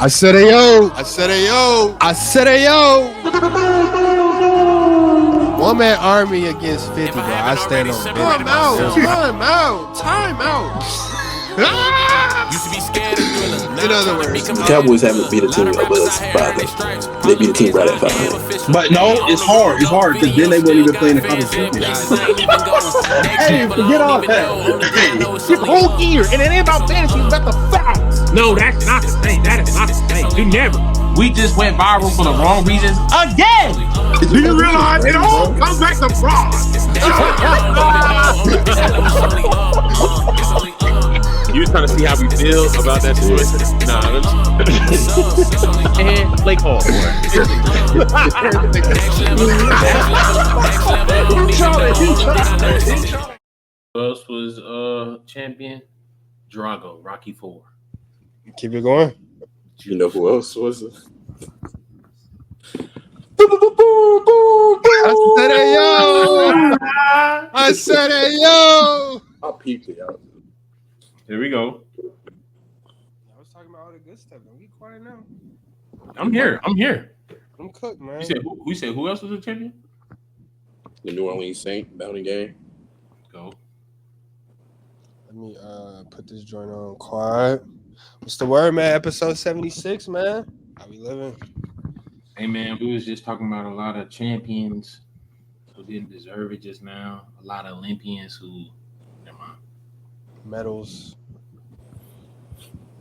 I said ayo. I said ayo. I said ayo. One man army against 50, bro. I stand on business. Time out. Used to be scared of thrillers. In other words, The Cowboys haven't beat a team above 500. They beat a team right at 500. But no, it's hard. It's hard because then they wouldn't even play in the conference championship. Hey, forget all that. Hey, this whole year, and it ain't about fantasy, it's about the facts. No, that's not the thing. That is not the thing. You never. We just went viral for the wrong reasons again. Do you realize it all comes back to fraud? You was trying to see how we feel about that situation? Nah, and Blake Hall. Who else was champion? Drago, Rocky 4. Keep it going. You know who else was it? I said ayo. I peeped it out. Here we go. I was talking about all the good stuff. Don't be quiet now. I'm here. I'm cooked, man. You said who else was a champion? The New Orleans Saints bounty game. Go. Let me put this joint on quiet. What's the word, man? Episode 76, man. How we living? Hey, man, we was just talking about a lot of champions who didn't deserve it just now. A lot of Olympians who, never mind. Medals.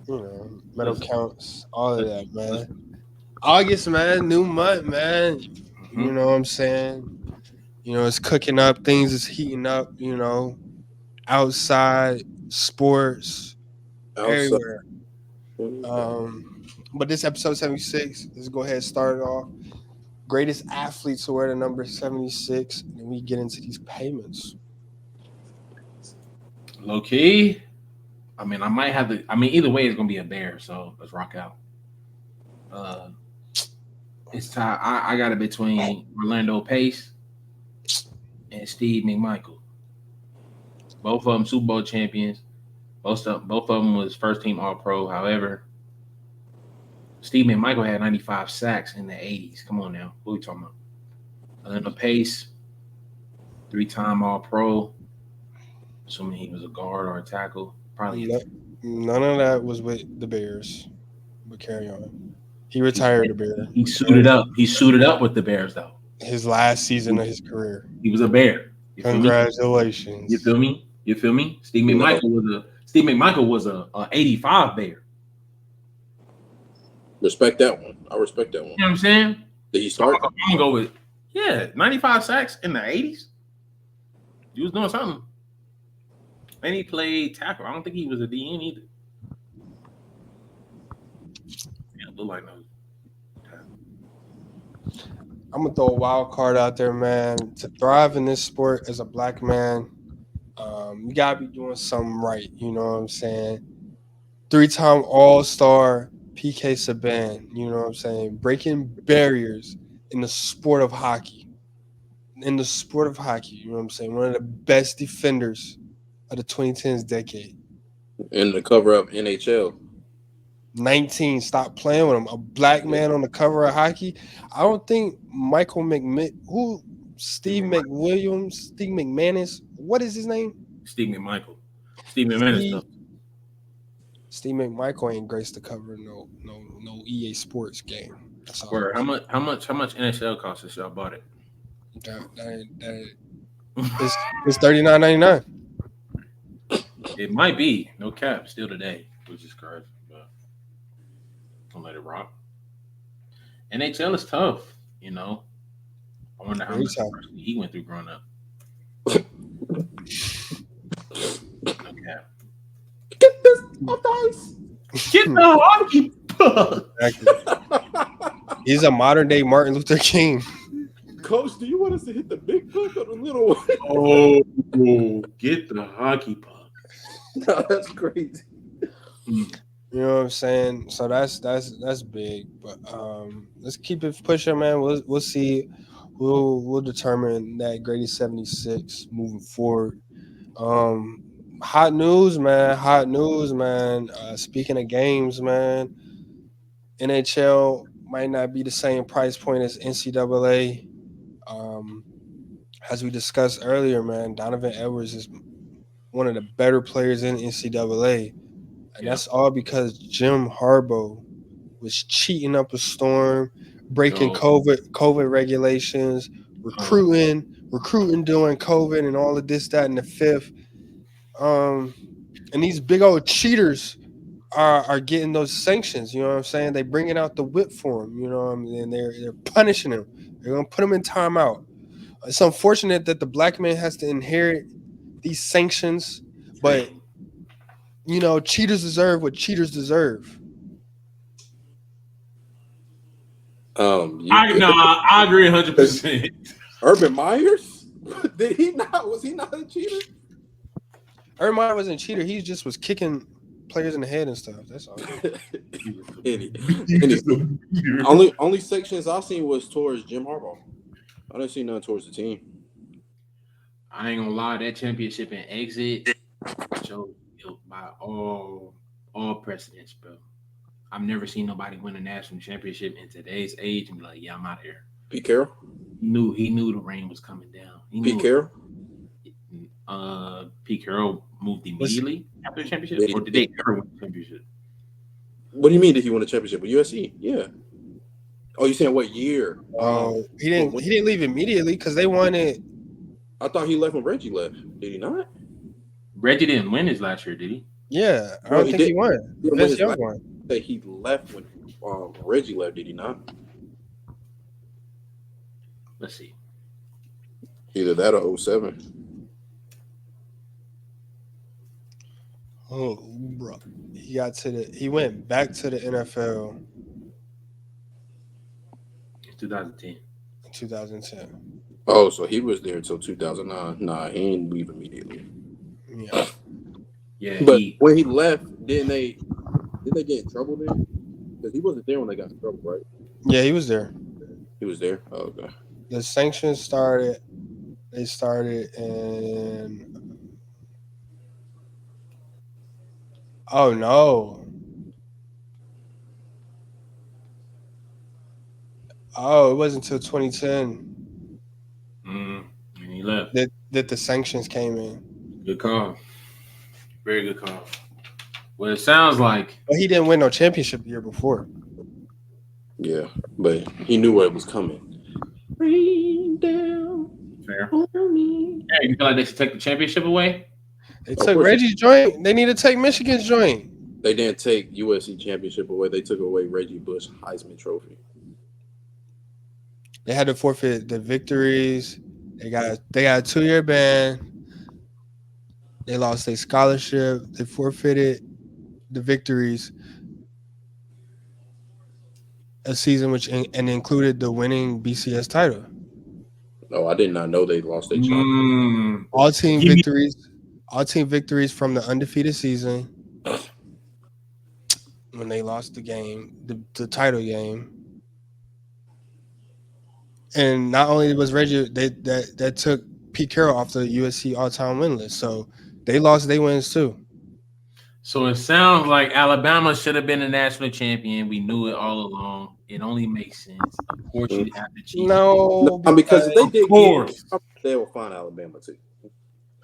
Medal counts. All of that, man. August, man. New month, man. Mm-hmm. You know what I'm saying? It's cooking up. Things is heating up, outside, sports, everywhere. But this episode 76, let's go ahead and start it off. Greatest athletes to wear the number 76, and then we get into these payments. Low key, I might have to. Either way, it's gonna be a bear. So let's rock out. It's time. I got it between Orlando Pace and Steve McMichael. Both of them Super Bowl champions. Both of them was first team All Pro. However, Steve McMichael had 95 sacks in the 80s. Come on now, what are we talking about? Orlando Pace, 3-time All Pro. Assuming he was a guard or a tackle. Probably. None of that was with the Bears. But carry on. He retired the Bear. He suited up. He suited up with the Bears, though. His last season of his career. He was a Bear. Congratulations. You feel me? Steve McMichael was a 85 Bear. Respect that one. I respect that one. You know what I'm saying? Did he start? I'm gonna go with 95 sacks in the 80s. He was doing something. And he played tackle. I don't think he was a DN either. Yeah, look like no. I'm gonna throw a wild card out there, man. To thrive in this sport as a black man, you gotta be doing something right. You know what I'm saying? 3-time All-Star PK Subban. You know what I'm saying? Breaking barriers in the sport of hockey. You know what I'm saying? One of the best defenders of the 2010s decade. In the cover of NHL. 19, stop playing with him. A black man on the cover of hockey. I don't think Steve McManus, what is his name? Steve McMichael. Steve McManus. Steve McMichael ain't graced the cover no EA Sports game. Where how much NHL cost if y'all bought it? It's $39.99. It might be no cap still today, which is crazy. But don't let it rock. NHL is tough, I wonder how much he went through growing up. No cap. Get this off the ice. Get the hockey puck. Exactly. He's a modern day Martin Luther King. Coach, do you want us to hit the big puck or the little one? Oh, get the hockey puck. No, that's crazy. You know what I'm saying? So that's big. But let's keep it pushing, man. We'll see. We'll determine that greatest 76 moving forward. Hot news, man. Speaking of games, man. NHL might not be the same price point as NCAA. As we discussed earlier, man, Donovan Edwards is one of the better players in NCAA, and Yeah. that's all because Jim Harbaugh was cheating up a storm, breaking Yo. COVID regulations, recruiting during COVID, and all of this, that, and the fifth. And these big old cheaters are getting those sanctions. You know what I'm saying? They bringing out the whip for them. You know what I mean? And they're punishing them. They're gonna put them in timeout. It's unfortunate that the black man has to inherit these sanctions, but cheaters deserve what cheaters deserve. I agree 100%. Urban Myers? Did he not? Was he not a cheater? Urban Meyer wasn't a cheater. He just was kicking players in the head and stuff. That's all. Only sections I seen was towards Jim Harbaugh. I didn't see none towards the team. I ain't gonna lie, that championship and exit showed by all precedents, bro. I've never seen nobody win a national championship in today's age and be like, yeah, I'm out of here. Pete Carroll? He knew the rain was coming down. Pete Carroll? Pete Carroll moved immediately after the championship, or did they ever win the championship? What do you mean did he win a championship with USC? Yeah. Oh, you saying what year? He didn't leave immediately because they won it. I thought he left when Reggie left. Did he not? Reggie didn't win his last year, did he? Yeah, I don't think he won. Vince Young won. That he left when Reggie left. Did he not? Let's see. Either that or 07. Oh, bro. He went back to the NFL 2010. in 2010. Oh, so he was there until 2009. Nah, he didn't leave immediately. Yeah. Yeah. But when he left, didn't they get in trouble then? Because he wasn't there when they got in trouble, right? Yeah, he was there. He was there? Oh, okay. The sanctions started. They started in. Oh no. Oh, it wasn't until 2010 and he left. That the sanctions came in. Good call. Very good call. Well, it sounds like. But he didn't win no championship the year before. Yeah, but he knew where it was coming. Rain down. Fair. On me. Yeah, you feel like they should take the championship away? They took Reggie's joint. They need to take Michigan's joint. They didn't take USC championship away. They took away Reggie Bush Heisman Trophy. They had to forfeit the victories. They got a 2-year ban. They lost their scholarship. They forfeited the victories. A season which included the winning BCS title. No, I did not know they lost their championship. All team victories from the undefeated season when they lost the game, the title game. And not only was Reggie, that took Pete Carroll off the USC all-time win list. So they lost their wins too. So it sounds like Alabama should have been a national champion. We knew it all along. It only makes sense. Of course, you have to cheat. No, because they did. Of course, they will find Alabama too.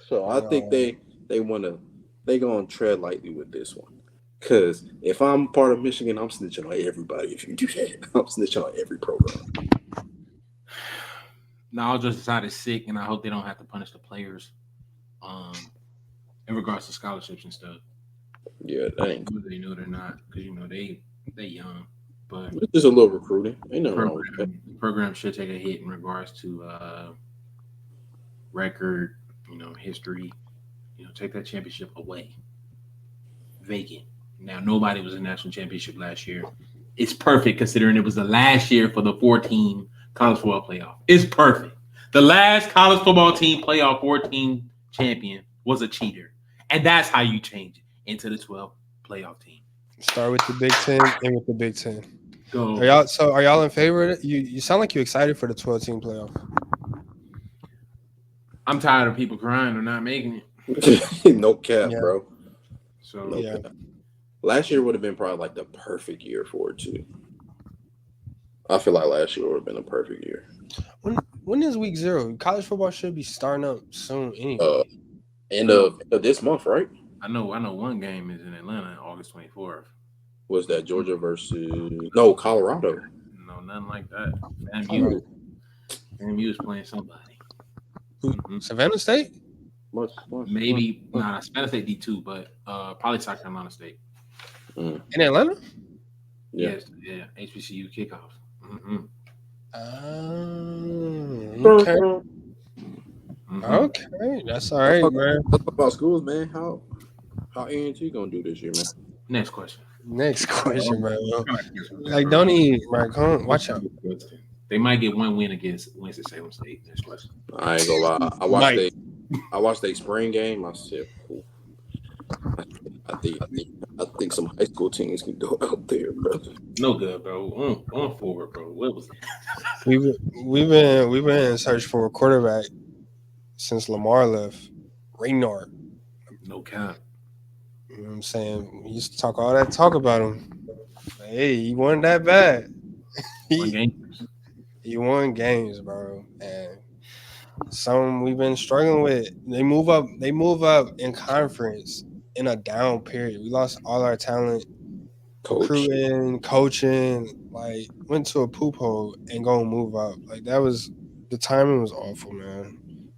So I think they gonna tread lightly with this one. Because if I'm part of Michigan, I'm snitching on everybody. If you do that, I'm snitching on every program. Now, just decided sick, and I hope they don't have to punish the players in regards to scholarships and stuff. Yeah, whether they know it or not, because they young, but it's just a little recruiting. Ain't nothing wrong with that. The program should take a hit in regards to record, history. Take that championship away, vacant. Now nobody was in national championship last year. It's perfect considering it was the last year for the 4-team college football playoff. It's perfect. The last college football team playoff 4-team champion was a cheater, and that's how you change it into the 12 playoff team. Start with the Big Ten, end with the Big Ten. Go. Are y'all in favor of it? You sound like you're excited for the 12-team playoff. I'm tired of people crying or not making it. No cap, bro. So yeah. Last year would have been probably like the perfect year for it too. I feel like last year would have been a perfect year. When is week 0? College football should be starting up soon anyway. End of this month, right? I know one game is in Atlanta, August 24th. Was that Georgia versus Colorado? No, nothing like that. FAMU is playing somebody. Savannah State? Maybe Savannah State D2, but probably South Carolina State. In Atlanta? Yes, yeah. HBCU kickoff. Okay. Okay, that's all right, man. Let's talk about schools, man. How A&T gonna do this year, man? Next question, man. Like, don't even, right? Come on, watch out. They might get one win against Winston-Salem State. Next question. I ain't gonna lie. I watched a spring game. I said, cool. I think some high school teams can go out there, bro. No good, bro. On forward, bro. What was it? We've been in search for a quarterback since Lamar left. Raynard. No cap. You know what I'm saying? We used to talk all that talk about him. Hey, he wasn't that bad. He won games, bro. And some we've been struggling with. They move up in conference in a down period. We lost all our talent, recruiting, coaching, like went to a poop hole and gonna move up. Like that was the timing was awful, man.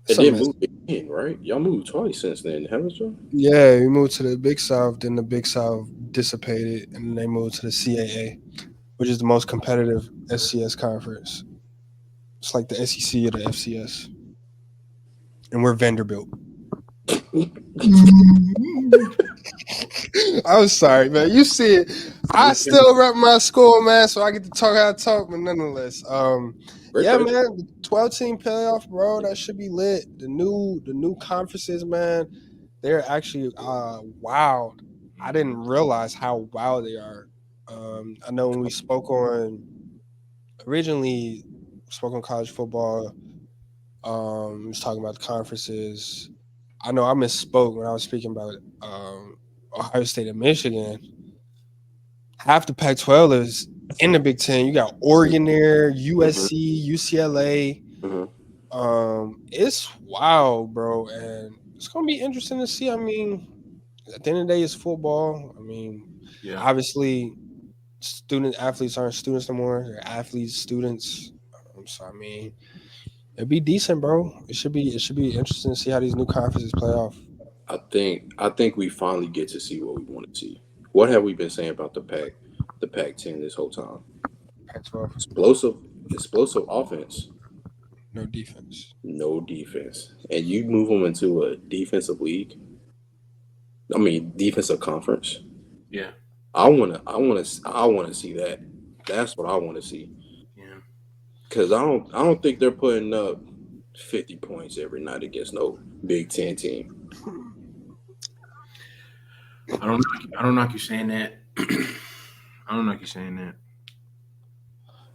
It did move again, right? Y'all moved twice since then, haven't you? Yeah, we moved to the Big South, then the Big South dissipated, and then they moved to the CAA, which is the most competitive SCS conference. It's like the SEC or the FCS. And we're Vanderbilt. I'm sorry, man. You see it. I still rep my school, man, so I get to talk how I talk, but nonetheless. Yeah, man, the 12-team playoff, bro, that should be lit. The new conferences, man, they're actually wild. I didn't realize how wild they are. I know when we spoke on college football, we was talking about the conferences. I know I misspoke when I was speaking about Ohio State and Michigan. Half the Pac-12 is in the Big Ten. You got Oregon there, USC, UCLA. It's wild, bro, and it's gonna be interesting to see. I mean, at the end of the day, it's football. I mean, obviously, student athletes aren't students no more; they're athletes, students. So I mean, it'd be decent, bro. It should be interesting to see how these new conferences play off. I think we finally get to see what we want to see. What have we been saying about the Pac-10 this whole time? Pac-12. Explosive offense. No defense. And you move them into a defensive league. I mean, defensive conference. Yeah. I want to see that. That's what I want to see. Yeah. Because I don't think they're putting up 50 points every night against no Big Ten team. I don't knock you saying that. I don't knock you saying that.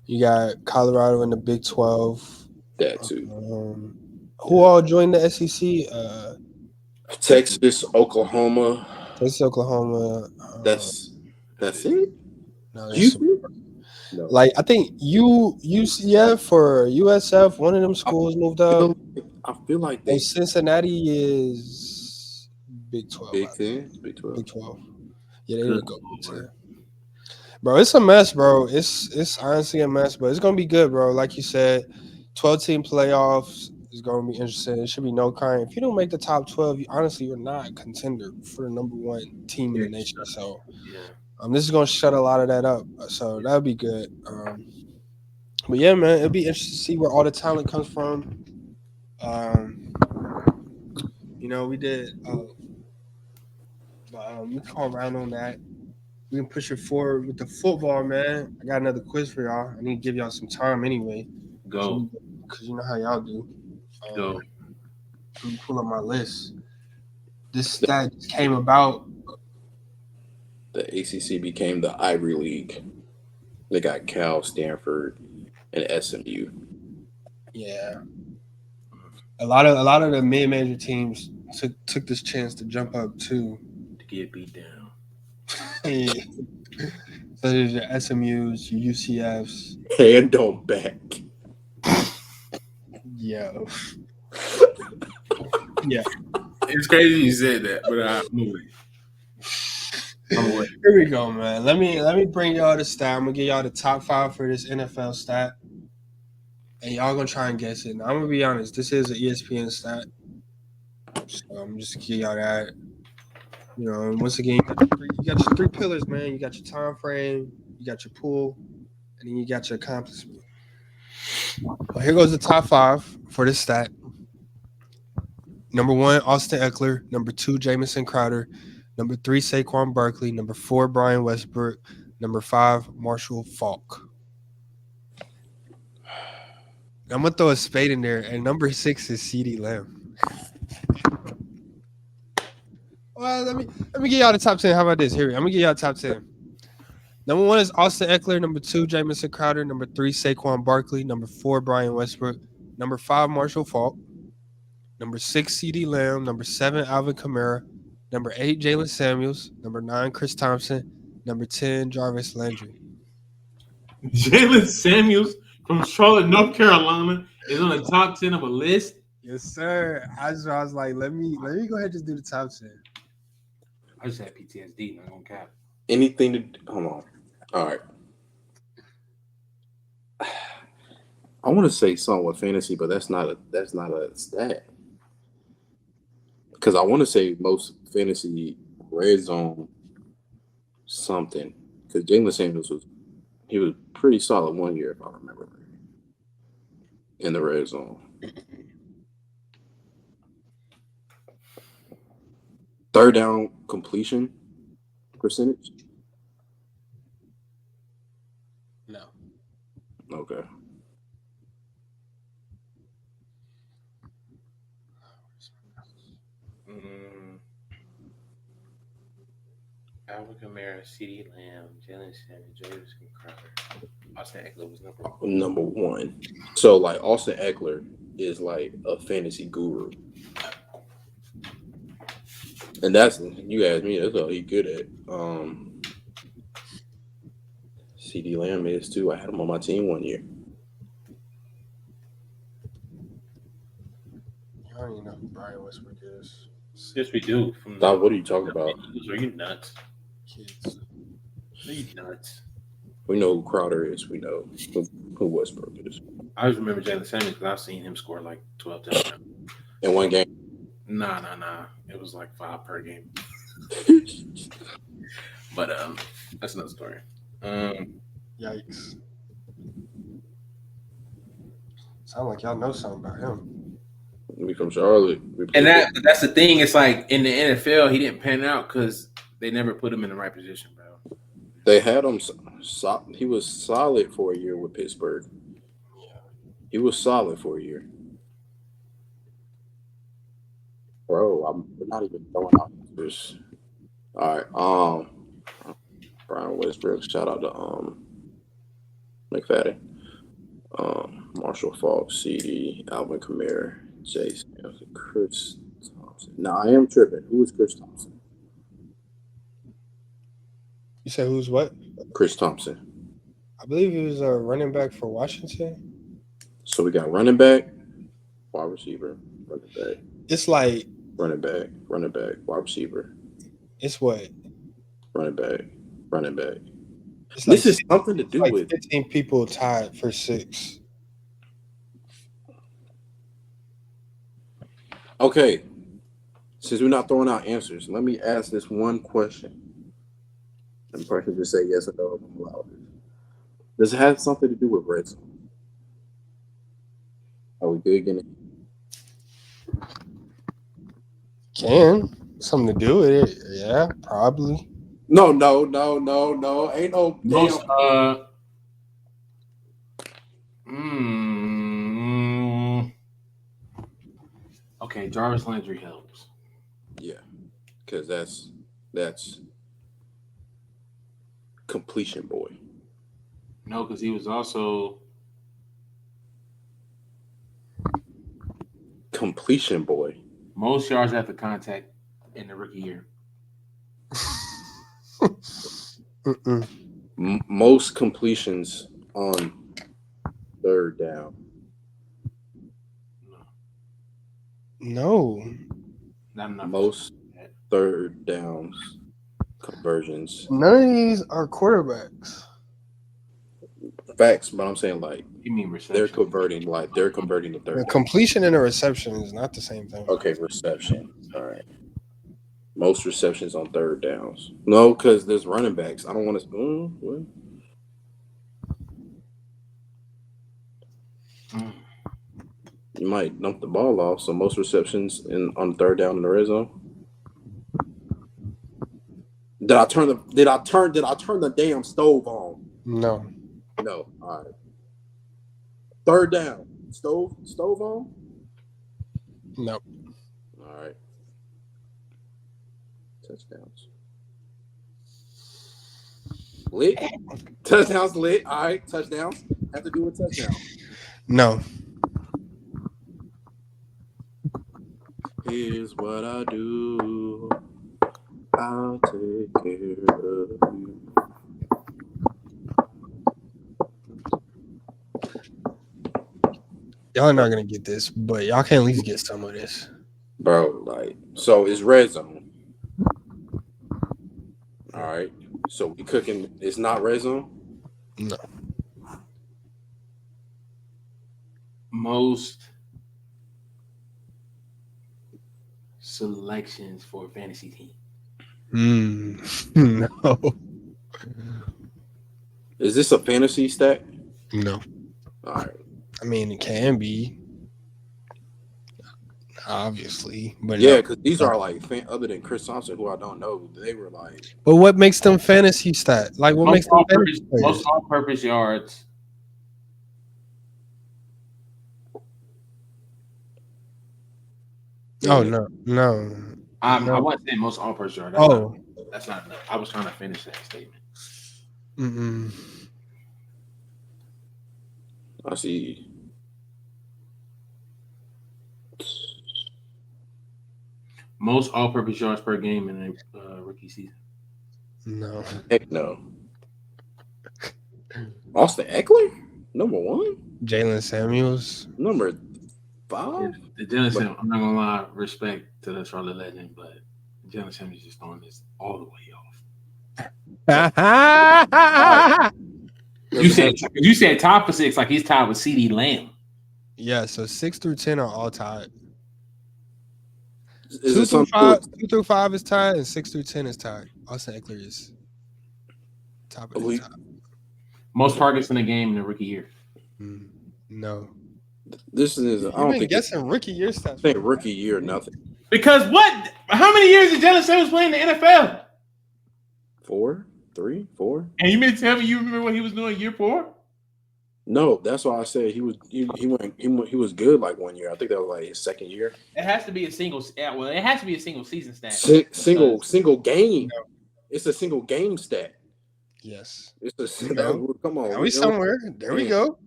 You got Colorado in the Big 12. That too. Who all joined the SEC? Texas, Oklahoma. That's it. No, like I think UCF or USF, one of them schools moved up. I feel like Cincinnati is Big 12. Big 12. Yeah, they didn't go Big 10. Bro, it's a mess, bro. It's honestly a mess, but it's gonna be good, bro. Like you said, 12-team playoffs is gonna be interesting. It should be no crying. If you don't make the top 12, you're not a contender for the number one team in the nation. So, this is gonna shut a lot of that up. So that'll be good. But yeah, man, it'll be interesting to see where all the talent comes from. We did. We can call around on that. We can push it forward with the football, man. I got another quiz for y'all. I need to give y'all some time anyway. Go. Because you know how y'all do. Go. Let me pull up my list. This stat came about. The ACC became the Ivy League. They got Cal, Stanford, and SMU. Yeah. A lot of the mid-major teams took this chance to jump up too. To get beat down. So there's your SMUs, your UCFs. Hand on back. Yo. Yeah. It's crazy you said that, but I'm moving. Here we go, man. Let me bring y'all the stat. I'm gonna give y'all the top 5 for this NFL stat, and y'all gonna try and guess it. Now, I'm gonna be honest. This is an ESPN stat, so I'm just give y'all that. You know, and once again, you got your 3 pillars, man. You got your time frame, you got your pool, and then you got your accomplishment. Well, here goes the top 5 for this stat. Number 1, Austin Eckler. Number 2, Jamison Crowder. Number 3, Saquon Barkley. Number 4, Brian Westbrook. Number 5, Marshall Faulk. I'm gonna throw a spade in there, and number 6 is CeeDee Lamb. Well, let me give y'all the top 10. How about this? Here, I'm gonna give y'all the top 10. Number 1 is Austin Eckler. Number 2, Jamison Crowder. Number 3, Saquon Barkley. Number 4, Brian Westbrook. Number 5, Marshall Faulk. Number 6, CeeDee Lamb. Number 7, Alvin Kamara. Number 8, Jalen Samuels. Number 9, Chris Thompson. Number 10, Jarvis Landry. Jalen Samuels from Charlotte, North Carolina, is on the top 10 of a list. Yes, sir. I was like, let me go ahead and just do the top 10. I just had PTSD, not gonna cap. Anything to hold on. All right. I want to say something with fantasy, but that's not a stat. Because I want to say most fantasy red zone something. Because Jalen Samuels was pretty solid one year, if I remember right, in the red zone. Third down completion percentage? No. Okay. Alvin Kamara, CeeDee Lamb, Jalen Samuels, Jarvis Crowder. Austin Eckler was number 1. So, like, Austin Eckler is like a fantasy guru. And that's, you ask me, that's all he's good at. CeeDee Lamb is too. I had him on my team one year. I don't even know who Brian Westbrook is. Yes, we do. What are you talking about? Are you nuts? Kids. Are you nuts? We know who Crowder is. We know who Westbrook is. I just remember Jalen Samuels because I've seen him score like 12 touchdowns. In one game? Nah. It was like 5 per game. But that's another story. Yikes. Sound like y'all know something about him. We from Charlotte. And that's the thing. It's like in the NFL, he didn't pan out because they never put him in the right position, bro. They had him. He was solid for a year with Pittsburgh. Yeah. He was solid for a year. Bro, we're not even throwing out this. All right. Brian Westbrook. Shout out to McFadden. Marshall Faulk, CD, Alvin Kamara, Jason, Chris Thompson. Now I am tripping. Who is Chris Thompson? You said who's what? Chris Thompson. I believe he was a running back for Washington. So we got running back, wide receiver, running back. It's like running back, wide receiver. It's what? Running back. It's this is something to do with 15 people tied for 6. Okay. Since we're not throwing out answers, let me ask this one question. And the person just say yes or no if I'm allowed. Does it have something to do with red zone? Are we good getting it? Can. Something to do with it. Yeah, probably. No. Ain't no most okay, Jarvis Landry helps. Yeah. Because that's completion boy. No, because he was also completion boy. Most yards after contact in the rookie year. Mm-mm. Most completions on third down. No. Not enough. Most third downs conversions. None of these are quarterbacks. Facts, but I'm saying like You mean reception? they're converting the The third down. completion and a reception is not the same thing. Okay, reception. All right. Most receptions on third downs. No, because there's running backs. I don't want to. What? You might dump the ball off. So most receptions on third down in the red zone. Did I turn the damn stove on? No. No. All right. Third down. Stove on? No. All right. Touchdowns. Lit. Touchdowns lit. All right. Touchdowns. Have to do with touchdown. No. Here's what I do. I'll take care of you. Y'all are not gonna get this, but y'all can at least get some of this. Bro, like, so it's red zone. All right. So we cooking. It's not red zone? No. Most selections for a fantasy team. No. Is this a fantasy stat? No. All right. I mean, it can be. Obviously. But Yeah, no. because these are like, other than Chris Thompson, who I don't know, they were like. But what makes them fantasy stat? Like, what makes them fantasy players? Most all-purpose yards. Oh, no. I wasn't saying most all-purpose yards. That's not enough. I was trying to finish that statement. Mm-mm. I see. Most all-purpose yards per game in a rookie season. No. Heck no. Austin Eckler? Number 1? Jalen Samuels? Number 5? The Jalen Samuels, I'm not going to lie, respect to the Charlotte legend, but Jalen Samuels just throwing this all the way off. You said top for 6, like he's tied with CD Lamb. Yeah, so 6 through 10 are all tied. Is 2 through 5 is tied, and 6 through 10 is tied. Austin Eckler is top of the top. Most targets in a game in the rookie year. No. This is. I don't think guessing rookie year stats. I think rookie year nothing. Because what? How many years did Jalen Samuels play in the NFL? 4, 3, 4. And you mean to tell me you remember what he was doing year 4? No, that's why I said he was good like 1 year. I think that was like his second year. It has to be a single. Well, it has to be a single season stat. Single game. No. It's a single game stat. Yes. It's a come on. Are we somewhere? There we go.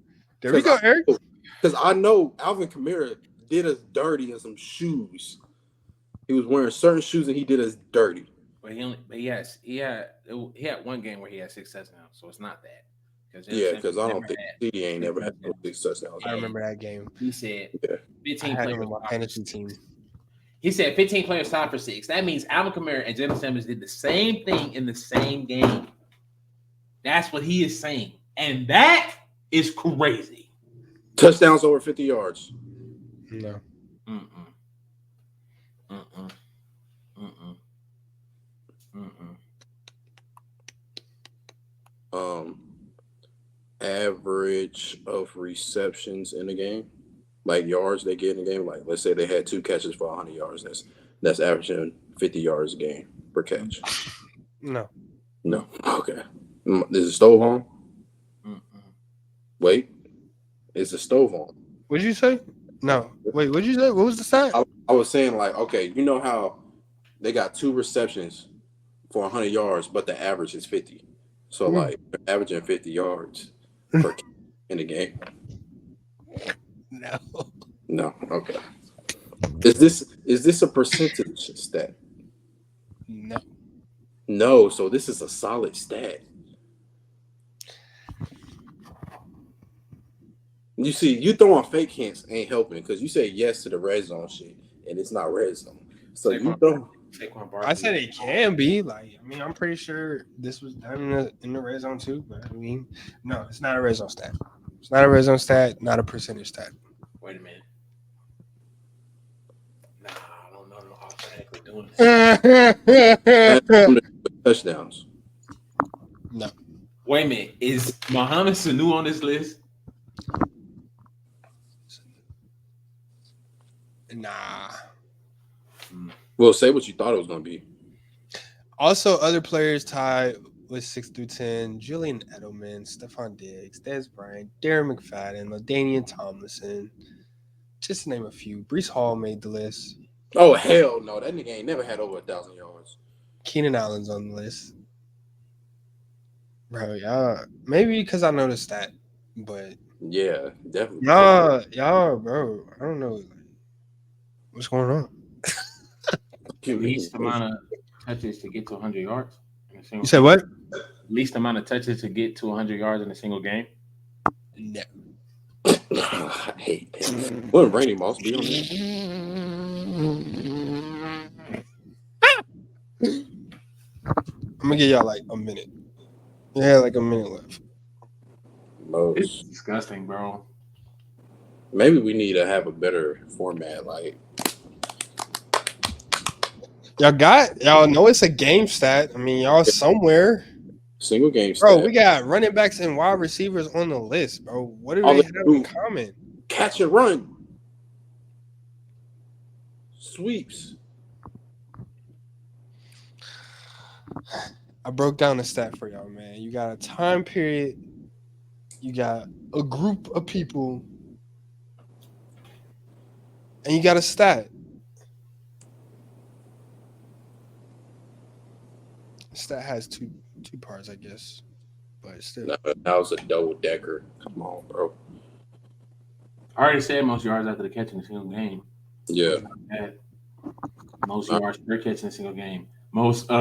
There we go, Eric. Because I know Alvin Kamara did us dirty in some shoes. He was wearing certain shoes and he did us dirty. But he had one game where he had 6 touchdowns, so it's not that. Because I don't think CD ain't never had no 6 touchdowns. I remember that game. He said 15 players on my fantasy team. He said 15 players tied for 6. That means Alvin Kamara and Jalen Samuels did the same thing in the same game. That's what he is saying. And that is crazy. Touchdowns over 50 yards. No. Average of receptions in a game, like yards they get in a game. Like let's say they had 2 catches for 100 yards. That's averaging 50 yards a game per catch. No. Okay. Is the stove on? Wait. Is the stove on? What'd you say? No. Wait, what'd you say? What was the stat? I was saying like, okay, you know how they got 2 receptions for 100 yards, but the average is 50. So like they're averaging 50 yards per in the game. No. Okay. Is this a percentage stat? No. No, so this is a solid stat. You see, you throwing fake hints ain't helping because you say yes to the red zone shit, and it's not red zone. So you throw. I said it can be. Like, I mean, I'm pretty sure this was done in the red zone too. But I mean, no, it's not a red zone stat. It's not a red zone stat. Not a percentage stat. Wait a minute. Nah, I don't know no automatically doing this. Touchdowns. No. Wait a minute. Is Mohamed Sanu on this list? Nah. Well, say what you thought it was going to be. Also, other players tied with 6 through 10: Julian Edelman, Stephon Diggs, Dez Bryant, Darren McFadden, LaDainian Tomlinson. Just to name a few. Breece Hall made the list. Oh, hell no. That nigga ain't never had over 1,000 yards. Keenan Allen's on the list. Bro, y'all, maybe because I know the stat, but yeah, definitely. Y'all, bro, I don't know. What's going on? Least amount of touches to get to 100 yards. You said what? Least amount of touches to get to 100 yards in a single game. No. I hate that. Wouldn't Randy Moss be on there? I'm gonna give y'all like a minute. Yeah, like a minute left. It's disgusting, bro. Maybe we need to have a better format. Like, y'all know it's a game stat. I mean, y'all somewhere. Single game bro, stat. We got running backs and wide receivers on the list, bro. What do they have in common? Catch and run. Sweeps. I broke down the stat for y'all, man. You got a time period. You got a group of people. And you got a stat. Stat has two parts, I guess. But still. No, that was a double decker. Come on, bro. I already said most yards after the catch in a single game. Yeah. Most yards per catch in a single game. Most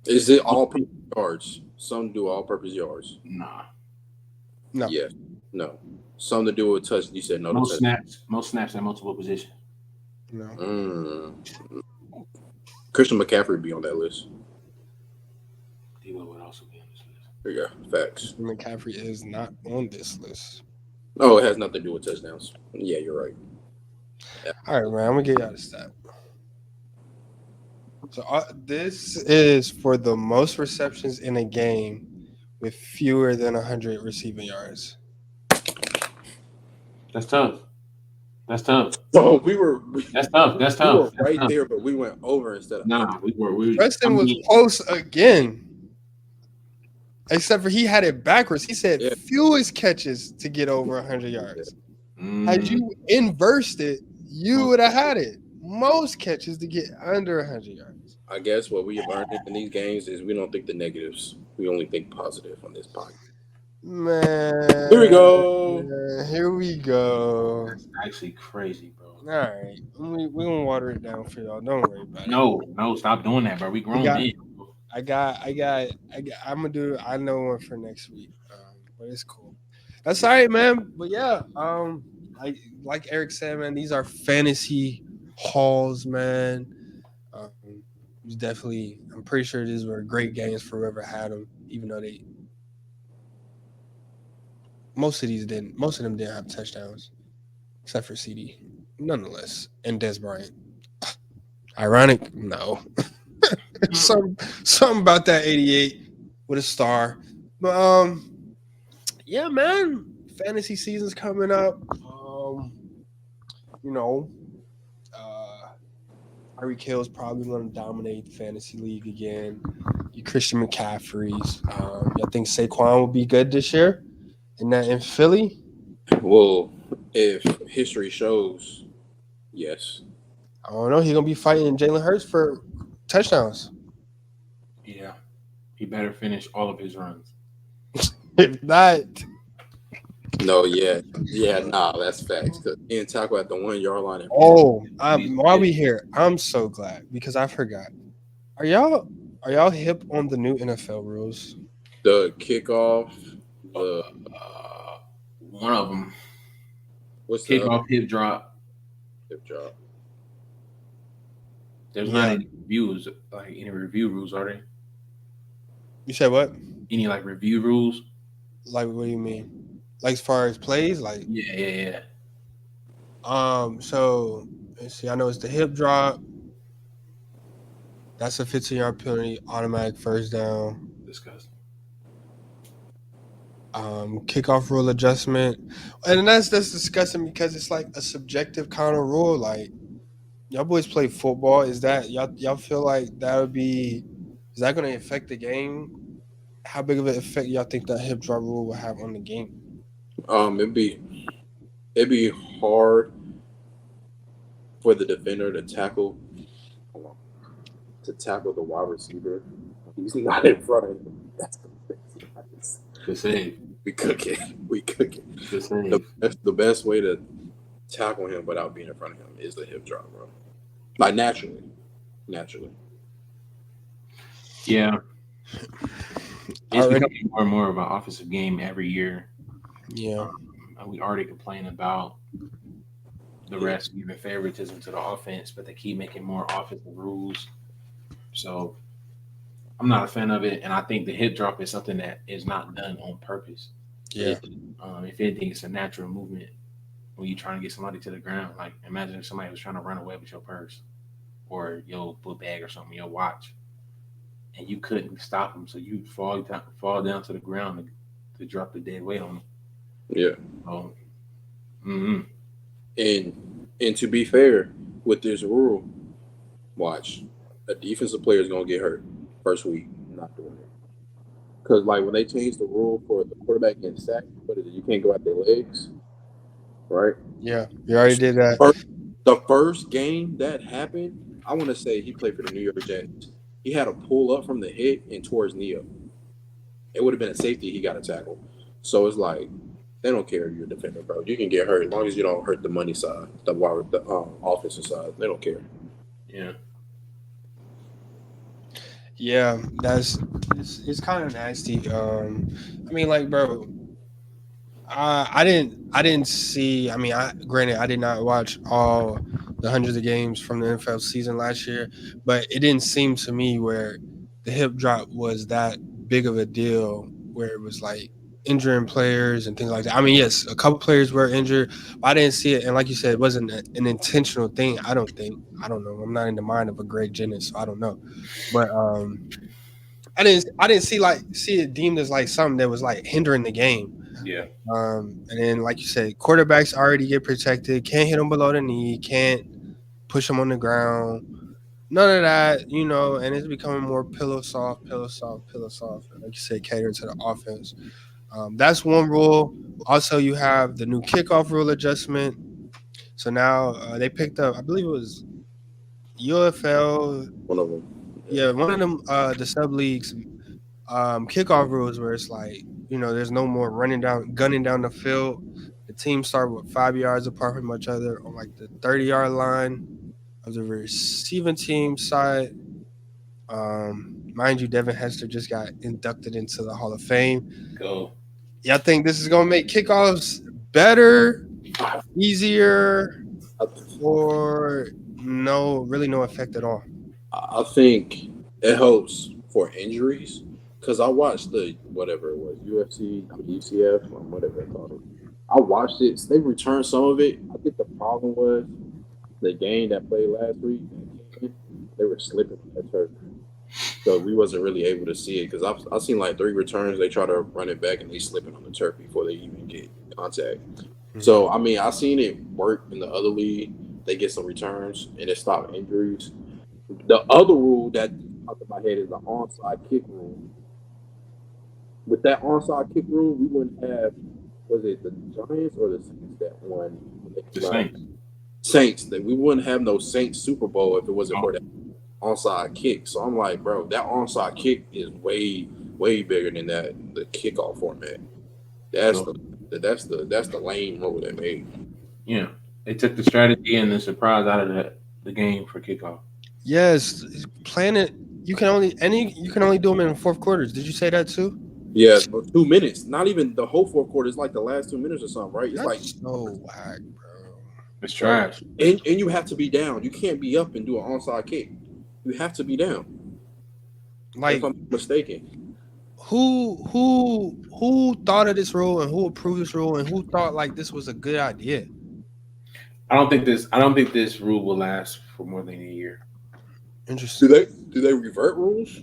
Is it all-purpose yards? Some do all-purpose yards. Nah. No. Yeah. No. Some to do with touch. You said no. Most snaps. Most snaps at multiple positions. No. Christian McCaffrey be on that list. Debo would also be on this list. There you go. Facts. McCaffrey is not on this list. Oh, it has nothing to do with touchdowns. Yeah, you're right. Yeah. All right, man. I'm gonna get y'all the stat. So this is for the most receptions in a game with fewer than 100 receiving yards. That's tough. That's tough. Oh, That's tough. That's tough. We were That's right tough. there, but we went over instead of. Nah, we were. Preston was close again. Except for he had it backwards. He said fewest catches to get over 100 yards. Had you inversed it, you would have had it. Most catches to get under 100 yards. I guess what we have learned in these games is we don't think the negatives. We only think positive on this podcast. Man. Here we go. Man, here we go. That's actually crazy, bro. All right. We're going to water it down for y'all. Don't worry about it. No, stop doing that, bro. We grown men. I'm gonna do. I know one for next week, but it's cool. That's all right, man. But yeah, like Eric said, man, these are fantasy hauls, man. Definitely, I'm pretty sure these were great games for whoever had them, even though most of them didn't have touchdowns, except for CD, nonetheless, and Dez Bryant. Ironic? No. Something about that 88 with a star. But yeah, man. Fantasy season's coming up. Tyreek Hill's probably going to dominate the fantasy league again. You Christian McCaffrey's. I think Saquon will be good this year. In Philly. Well, if history shows, yes. I don't know. He's going to be fighting Jalen Hurts for touchdowns. Yeah. He better finish all of his runs. If not. No, nah, that's facts. Because he didn't tackle at the 1 yard line. While we here, I'm so glad because I forgot. Are y'all hip on the new NFL rules? The kickoff, the One of them, what's the kickoff, hip drop. hip drop? There's not Yeah. any reviews, like any review rules, are there? You said what? Any like review rules? Like, what do you mean? Like, as far as plays, like, Yeah. so let's see. I know it's the hip drop. That's a 15-yard penalty, automatic first down. Disgusting. Kickoff rule adjustment, and that's disgusting because it's like a subjective kind of rule. Like, y'all boys play football. Is that y'all feel like that would be? Is that going to affect the game? How big of an effect y'all think that hip drop rule will have on the game? It'd be hard for the defender to tackle hold on, to tackle the wide receiver. He's not in front of him. That's Good save. we cooking. We cooking. Good save. The best way to tackle him without being in front of him is the hip drop, bro. Like naturally. Yeah. It's Already- becoming more and more of an offensive game every year. Yeah, And we already complain about the refs giving favoritism to the offense, but they keep making more offensive rules. So I'm not a fan of it, and I think the hip drop is something that is not done on purpose. yeah, If anything, it's a natural movement when you're trying to get somebody to the ground. Like imagine if somebody was trying to run away with your purse or your book bag or something, your watch, and you couldn't stop them, so you'd fall down to the ground to drop the dead weight on them. Yeah. So, And to be fair, with this rule, watch a defensive player is gonna get hurt first week. Not doing it because like when they changed the rule for the quarterback getting sacked, what is it? You can't go at their legs, right? yeah. You already did that. The first game that happened, I want to say he played for the New York Jets. He had a pull up from the hit and tore his knee up. It would have been a safety. He got a tackle. So it's like they don't care if you're a defender, bro. You can get hurt as long as you don't hurt the money side, the offensive side. They don't care. yeah. Yeah, it's kind of nasty. I mean, like, bro, I didn't see. I mean, granted, I did not watch all the hundreds of games from the NFL season last year, but it didn't seem to me where the hip drop was that big of a deal, where it was like injuring players and things like that. I mean, yes, a couple players were injured, but I didn't see it. And like you said, it wasn't an intentional thing. I don't think. I don't know. I'm not in the mind of a Greg Jennings, so I don't know. But I didn't see it deemed as like something that was like hindering the game. Yeah. And then, like you said, quarterbacks already get protected. Can't hit them below the knee. Can't push them on the ground. None of that, and it's becoming more pillow soft. Like you said, catering to the offense. That's one rule. Also, you have the new kickoff rule adjustment. So now they picked up, I believe it was UFL. One of them. Yeah, one of them, the sub leagues kickoff rules where it's like, there's no more gunning down the field. The teams start with 5 yards apart from each other on like the 30-yard line of the receiving team side. Mind you, Devin Hester just got inducted into the Hall of Fame. Go. Yeah, I think this is gonna make kickoffs better, easier, or no effect at all. I think it helps for injuries because I watched the whatever it was UFC, UCF, or whatever they called it. I watched it. They returned some of it. I think the problem was the game that played last week. They were slipping on that turf, so we wasn't really able to see it because I've seen like 3 returns. They try to run it back and they slipping on the turf before they even get contact. So I mean, I seen it work in the other league. They get some returns and it stopped injuries. The other rule that out of my head is the onside kick rule. With that onside kick rule, we wouldn't have, was it the Giants or the Saints that won? The Saints. Saints. That we wouldn't have no Saints Super Bowl if it wasn't for that onside kick. So I'm like, bro, that onside kick is way, way bigger than the kickoff format. That's the lame rule they made. Yeah. They took the strategy and the surprise out of the game for kickoff. Yes, playing it you can only do them in fourth quarters. Did you say that too? Yeah, for 2 minutes. Not even the whole fourth quarter. It's like the last 2 minutes or something, right? It's like That's so whack, bro. It's so, trash. and you have to be down. You can't be up and do an onside kick. You have to be down. Like If I'm mistaken. who thought of this rule and who approved this rule and who thought like this was a good idea? I don't think this rule will last for more than a year. Interesting. Do they revert rules?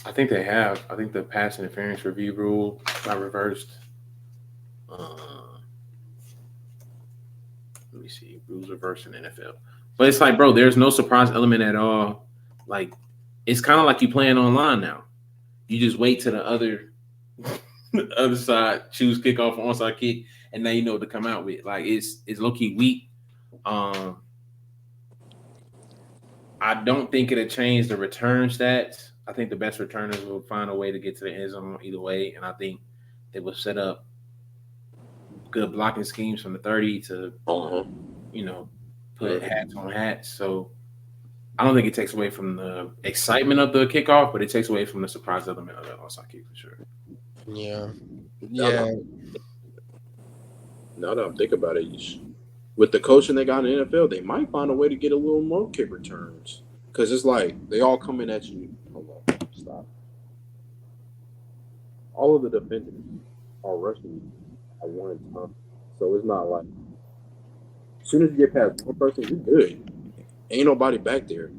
I think they have. I think the pass interference review rule got reversed. Let me see. Rules reversed in NFL. But it's like, bro, there's no surprise element at all. Like, it's kind of like you playing online now. You just wait to the other side, choose kickoff or onside kick, and now you know what to come out with. Like, it's low-key weak. I don't think it'll change the return stats. I think the best returners will find a way to get to the end zone either way, and I think they will set up good blocking schemes from the 30 to, put hats on hats. So I don't think it takes away from the excitement of the kickoff, but it takes away from the surprise element of the onside kick for sure. Yeah. Now that I'm thinking about it, with the coaching they got in the NFL, they might find a way to get a little more kick returns. Because it's like they all coming at you. Hold on, stop. All of the defenders are rushing at one time. So it's not like as soon as you get past one person, you're good. Ain't nobody back there.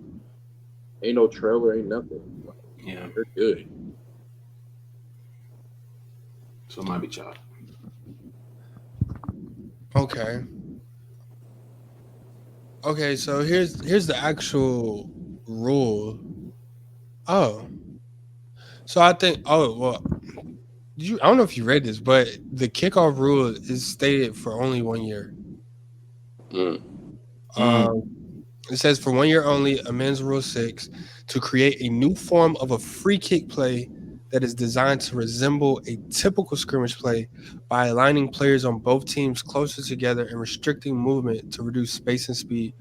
Ain't no trailer, ain't nothing. Yeah. You're good. So it might be chopped. Okay. Okay, so here's the actual rule. Oh. So I think I don't know if you read this, but the kickoff rule is stated for only 1 year. It says for 1 year only, amends Rule 6 to create a new form of a free kick play that is designed to resemble a typical scrimmage play by aligning players on both teams closer together and restricting movement to reduce space and speed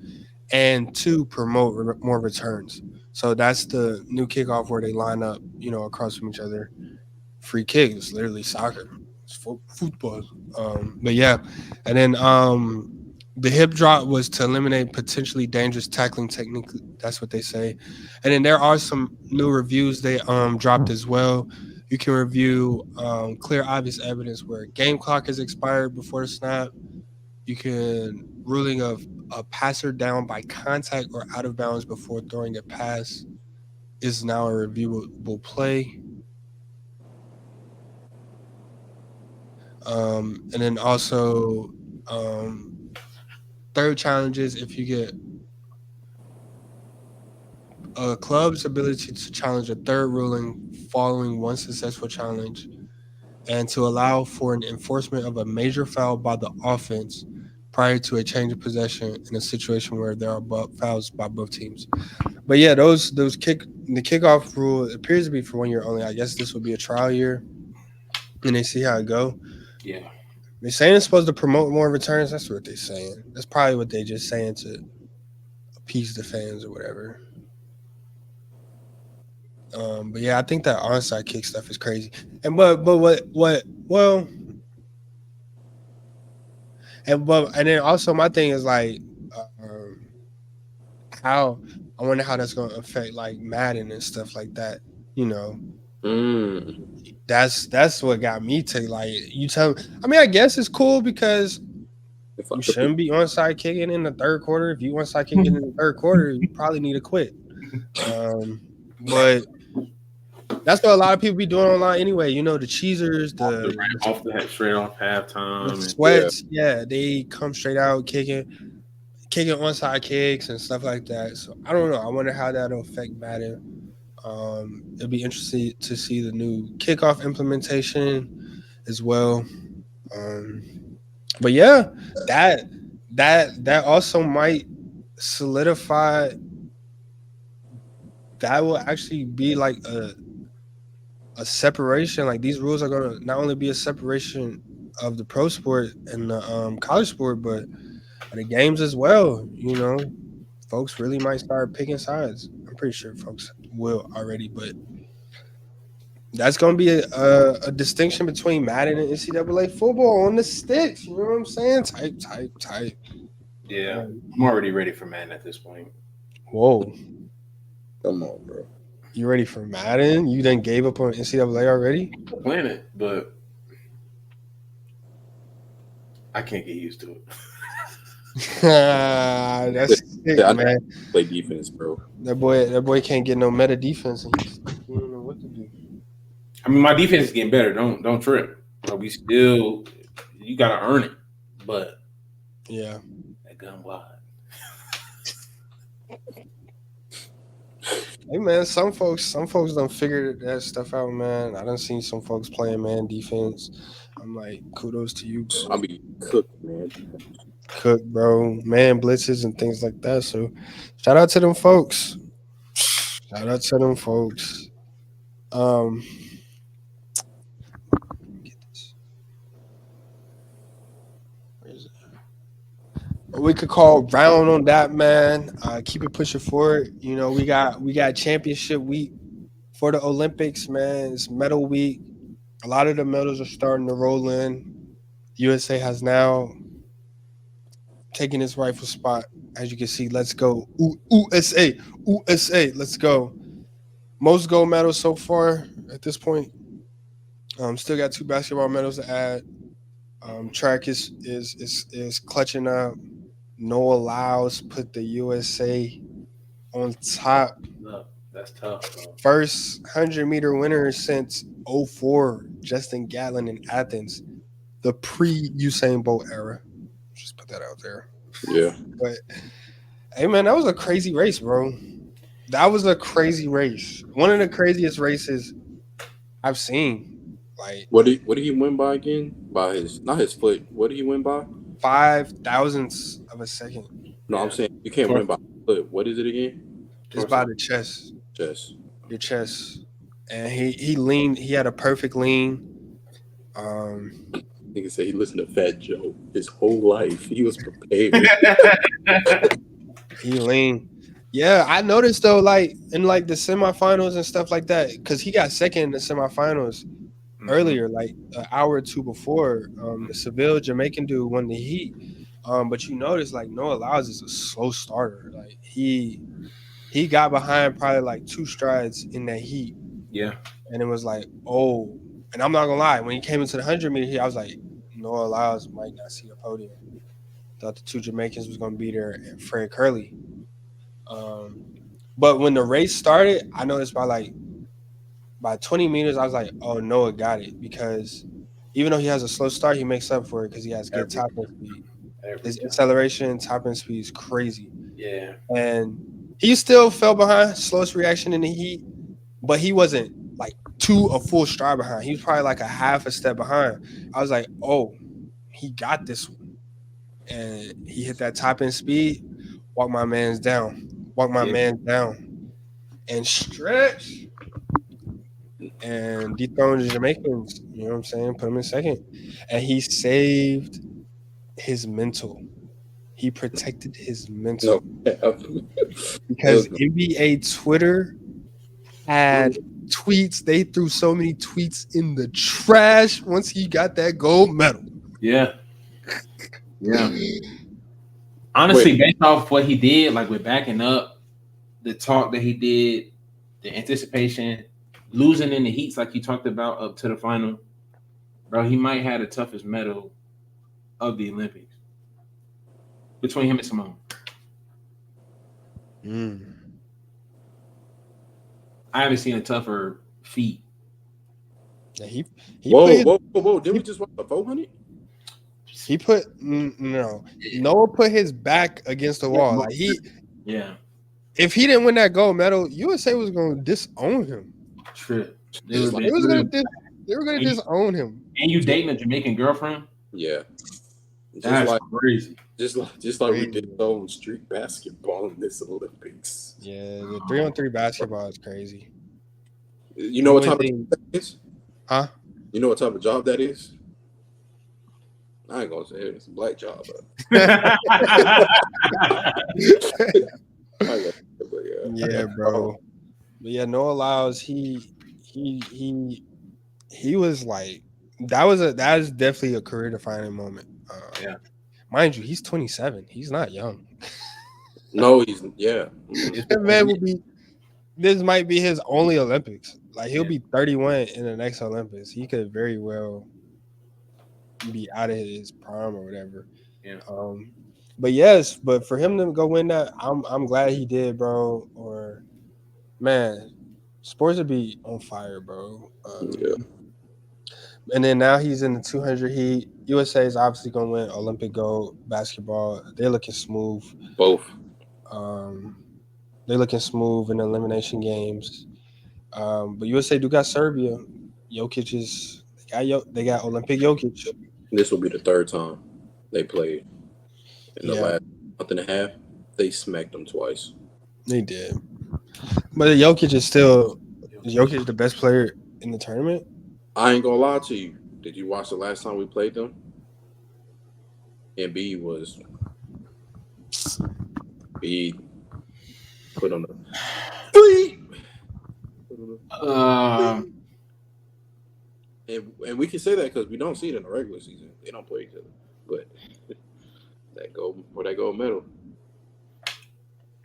and to promote more returns. So that's the new kickoff where they line up, across from each other. Free kick is literally soccer. It's football. But yeah, and then the hip drop was to eliminate potentially dangerous tackling technique. That's what they say. And then there are some new reviews they dropped as well. You can review clear, obvious evidence where game clock is expired before the snap. You can ruling of a passer down by contact or out of bounds before throwing a pass is now a reviewable play. And then also third challenge is if you get a club's ability to challenge a third ruling following one successful challenge and to allow for an enforcement of a major foul by the offense prior to a change of possession in a situation where there are fouls by both teams. But yeah, the kickoff rule appears to be for 1 year only. I guess this will be a trial year and they see how it go. Yeah. They're saying it's supposed to promote more returns. That's what they're saying. That's probably what they're just saying to appease the fans or whatever. But yeah, I think that onside kick stuff is crazy. And but then also my thing is like how I wonder how that's going to affect like Madden and stuff like that. That's what got me to like you tell. I mean, I guess it's cool because you shouldn't be onside kicking in the third quarter. If you onside kicking in the third quarter, you probably need to quit. But that's what a lot of people be doing online anyway. The cheesers, straight off halftime, the sweats. Yeah, they come straight out kicking onside kicks and stuff like that. So I don't know. I wonder how that'll affect Madden. It'll be interesting to see the new kickoff implementation as well. But yeah, that also might solidify. That will actually be like a separation. Like these rules are going to not only be a separation of the pro sport and the college sport, but the games as well. Folks really might start picking sides. I'm pretty sure folks will already, but that's gonna be a distinction between Madden and NCAA football on the sticks. You know what I'm saying? Type. Yeah, I'm already ready for Madden at this point. Whoa, Come on, bro. you ready for Madden? You done gave up on NCAA already? I'm playing it, but I can't get used to it. That's sick, I man. play defense, bro. That boy can't get no meta defense, and he don't know what to do. I mean, my defense is getting better. Don't trip. But we still, you gotta earn it. But Yeah. that gun wide. Hey man, some folks done figured that stuff out, man. I done seen some folks playing man defense. I'm like, kudos to you, bro. I be cooked, man. Cook, bro, man blitzes and things like that. So shout out to them folks. Shout out to them folks. Get this. Where is it? We could call round on that, man. Keep it pushing forward. You know, we got championship week for the Olympics, man. It's medal week. A lot of the medals are starting to roll in. USA has now taken its rightful spot. As you can see, let's go. USA, let's go. Most gold medals so far at this point. Still got 2 basketball medals to add. Track is clutching up. Noah Lyles put the USA on top. No, that's tough, bro. First 100-meter winner since 04, Justin Gatlin in Athens, the pre-Usain Bolt era. Just put that out there. Yeah. But, hey, man, that was a crazy race, bro. That was a crazy race. One of the craziest races I've seen. Like, What did he win by again? By not his foot. What did he win by? 0.005 of a second. No, I'm saying you can't win by foot. What is it again? It's by the chest. Chest. Your chest. And he leaned. He had a perfect lean. Nigga said he listened to Fat Joe his whole life. He was prepared. He leaned. Yeah, I noticed though, like in like the semifinals and stuff like that, because he got second in the semifinals earlier, like an hour or two before. The Seville Jamaican dude won the heat. But you notice like Noah Lyles is a slow starter. Like he got behind probably like 2 strides in that heat. Yeah. And it was like, oh, and I'm not gonna lie, when he came into the 100-meter heat, I was like, Noah Lyles might not see the podium. Thought the 2 Jamaicans was gonna be there and Fred Curley. But when the race started, I noticed by 20 meters, I was like, oh, Noah got it, because even though he has a slow start, he makes up for it because he has good top end speed. His acceleration, top end speed is crazy. Yeah. And he still fell behind, slowest reaction in the heat, but he wasn't like 2 a full stride behind. He was probably like a half a step behind. I was like, oh, he got this one. And he hit that top end speed, walk my man down, and stretch. And dethroned the Jamaicans, you know what I'm saying? Put him in second. And he saved his mental. He protected his mental. Because NBA Twitter had tweets. They threw so many tweets in the trash once he got that gold medal. Yeah. Yeah. Honestly, based off what he did, like with backing up, the talk that he did, the anticipation, losing in the heats like you talked about up to the final, bro, he might have the toughest medal of the Olympics between him and Simone. I haven't seen a tougher feat. Yeah, he whoa! Did we just watch the 400? He put no. Noah put his back against the wall. Like if he didn't win that gold medal, USA was going to disown him. True. They were going to disown him. And you dating a Jamaican girlfriend? Yeah. That's crazy. Just like we did on street basketball in this Olympics. Yeah, the 3-on-3 basketball is crazy. You know what type of job that is? Huh? You know what type of job that is? I ain't gonna say it. It's a black job. But yeah. Yeah, bro. But yeah, Noah Lyles, he was like that is definitely a career defining moment. Yeah. Mind you, he's 27. He's not young. No, he's mhm. It's That man will be. This might be his only Olympics. Like he'll be 31 in the next Olympics. He could very well be out of his prime or whatever. Yeah. But yes, but for him to go win that, I'm glad he did, bro. Or man, sports would be on fire, bro. Yeah. And then now he's in the 200 heat. USA is obviously gonna win Olympic gold basketball. They're looking smooth. Both. They're looking smooth in the elimination games. But USA do got Serbia. Jokic is they got Olympic Jokic. This will be the third time they played in the last month and a half. They smacked them twice. They did. But Jokic is still Jokic the best player in the tournament. I ain't gonna lie to you. Did you watch the last time we played them? Embiid was put on the and we can say that because we don't see it in the regular season. They don't play each other, but that gold medal.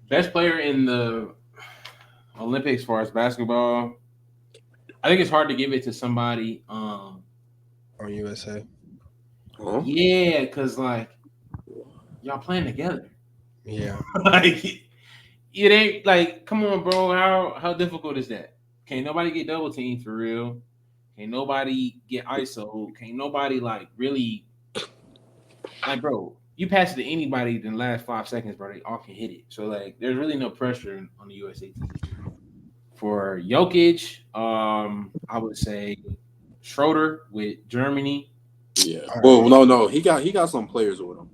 Best player in the Olympics as far as basketball. I think it's hard to give it to somebody on USA. Huh? Yeah, because like y'all playing together. Yeah. Like it ain't like, come on, bro. How difficult is that? Can't nobody get double teamed for real. Can't nobody get ISO. Can't nobody like really like, bro. You pass it to anybody in the last 5 seconds, bro. They all can hit it. So like, there's really no pressure on the USA team. For Jokic, I would say Schroeder with Germany. Yeah. Well, no. He got some players with him.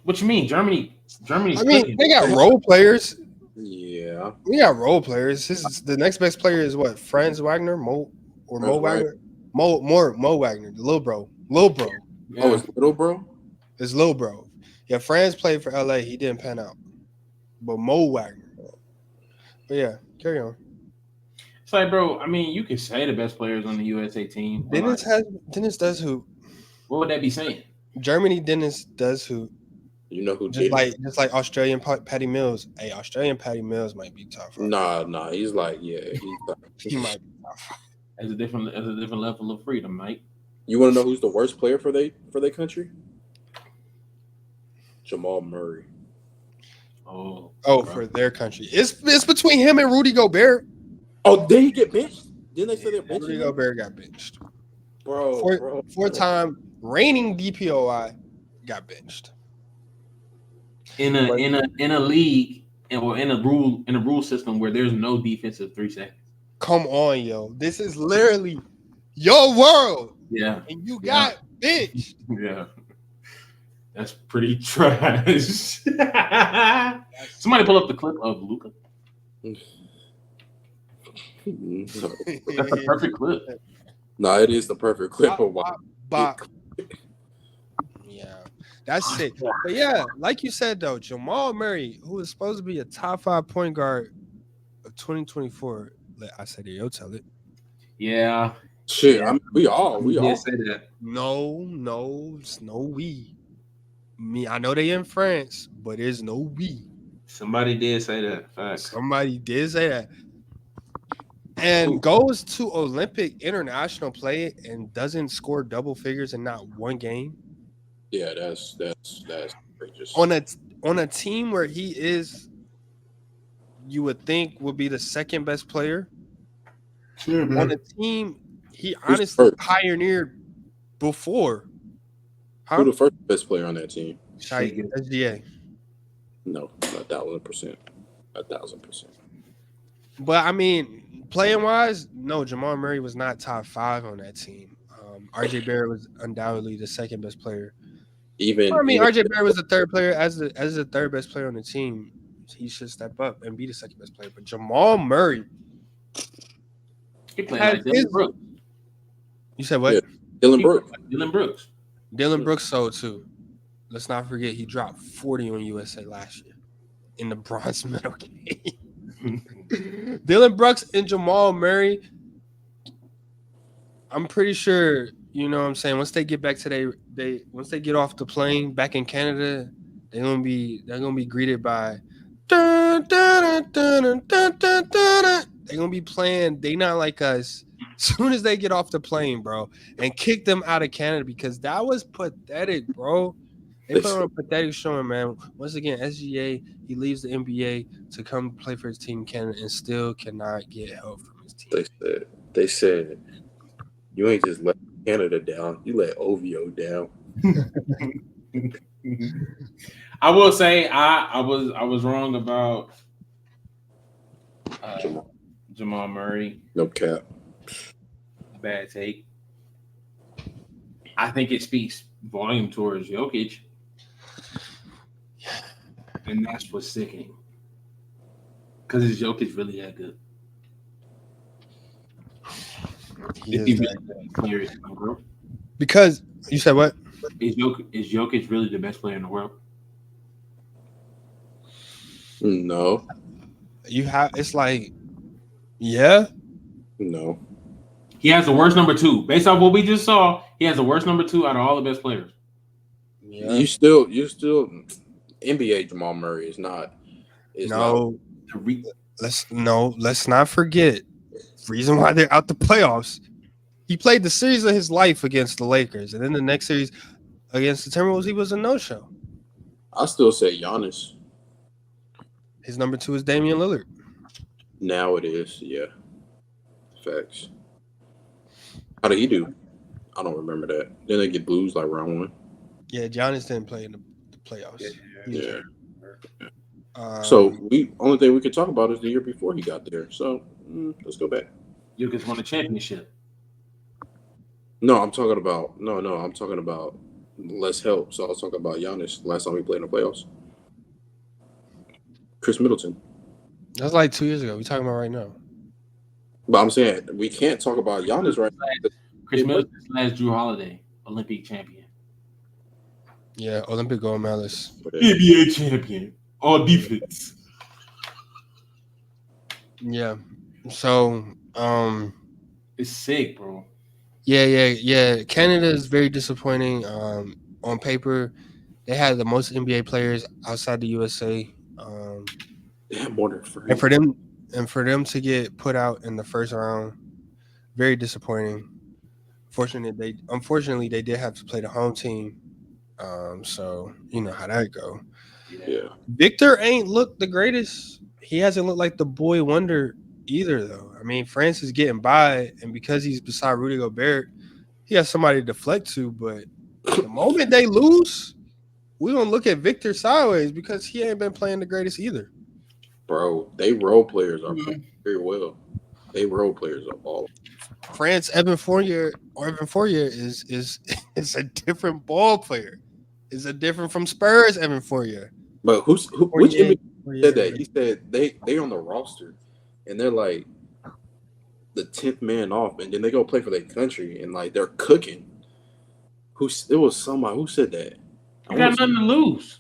What you mean, Germany? I mean, they got role players. Yeah. We got role players. This is the next best player is what? Franz Wagner, Mo Wagner, Mo Wagner, the little bro. Yeah. Oh, it's little bro. It's little bro. Yeah, Franz played for LA. He didn't pan out, but Mo Wagner. But yeah, carry on. It's like, bro. I mean, you can say the best players on the USA team. Dennis does hoop. What would that be saying? Germany Dennis does hoop. You know who just did it? Just like Australian Patty Mills. Hey, Australian Patty Mills might be top 5. Nah. He's like, yeah. He might be top 5. As a different level of freedom, Mike. You want to know who's the worst player for their country? Jamal Murray. Oh, for their country. It's between him and Rudy Gobert. Oh, did he get benched? Didn't they say they're benching Rudy him? Gobert got benched. Bro. 4-time reigning DPOI got benched. In a league or in a rule system where there's no defensive 3 seconds. Come on, yo. This is literally your world. Yeah. And you got benched. Yeah. That's pretty trash. Somebody pull up the clip of Luka. That's the perfect clip. No, it is the perfect clip of why. Yeah, that's sick. But yeah, like you said though, Jamal Murray, who is supposed to be a top 5 point guard of 2024, I said it. Yo, tell it. Yeah. Shit, I mean, we all say that. No, it's no we. Me, I know they in France, but there's no we. Somebody did say that. Facts. Somebody did say that. And goes to Olympic international play and doesn't score double figures in not one game. Yeah, that's outrageous. On a team where he is, you would think would be the second best player. Sure, man. On a team he honestly pioneered before. Who the first best player on that team? SGA. No, 1,000%. 1,000%. But I mean, playing wise, no, Jamal Murray was not top 5 on that team. RJ Barrett was undoubtedly the second best player. RJ Barrett was the third player as the third best player on the team. He should step up and be the second best player. But Jamal Murray, he played like Dylan Brooks. You said what? Yeah. Dylan Brooks. Dylan Brooks sold too. Let's not forget he dropped 40 on USA last year. in the bronze medal game. Dylan Brooks and Jamal Murray. I'm pretty sure, you know what I'm saying, once they get back to once they get off the plane back in Canada, they're gonna be greeted by dun, dun, dun, dun, dun, dun, dun. They're gonna be playing They Not Like Us as soon as they get off the plane, bro, and kick them out of Canada because that was pathetic, bro. They put on a pathetic showing, man. Once again, SGA, he leaves the NBA to come play for his team in Canada and still cannot get help from his team. They said you ain't just let Canada down, you let OVO down. I will say I was wrong about Jamal Murray. No cap. Bad take. I think it speaks volume towards Jokic. And that's what's sickening. Because is Jokic really that good? Because you said what? Is Jokic really the best player in the world? No. It's like, yeah. No. He has the worst number 2. Based on what we just saw, he has the worst number 2 out of all the best players. Yeah. You still NBA Jamal Murray is not. Let's not forget the reason why they're out the playoffs. He played the series of his life against the Lakers, and then the next series against the Timberwolves, he was a no-show. I still say Giannis. His number 2 is Damian Lillard. Now it is, yeah. Facts. How did he do? I don't remember that. Then they get blues like round 1. Yeah, Giannis didn't play in the playoffs. Yeah. So only thing we could talk about is the year before he got there. So let's go back. Jokic won a championship. No, I'm talking about less help. So I was talking about Giannis last time he played in the playoffs. Chris Middleton. That's like 2 years ago. We're talking about right now. But I'm saying we can't talk about Giannis right now. Chris Middleton / Drew Holiday, Olympic champion. Yeah, Olympic gold medalist. NBA champion. All defense. Yeah. So, it's sick, bro. Yeah. Canada is very disappointing. On paper, they had the most NBA players outside the USA. They have more than 3. And for them to get put out in the first round, very disappointing. Unfortunately, they did have to play the home team. So you know how that go. Yeah. Victor ain't looked the greatest. He hasn't looked like the boy wonder either, though. I mean, France is getting by, and because he's beside Rudy Gobert, he has somebody to deflect to. But the moment they lose, we're gonna look at Victor sideways because he ain't been playing the greatest either. Bro, they role players are playing very well. They role players are all. France Evan Fournier is a different ball player. Is a different from Spurs Evan Fournier. But which NBA said that? He said they on the roster and they're like the 10th man off, and then they go play for their country and like they're cooking. It was somebody who said that. You got nothing to lose.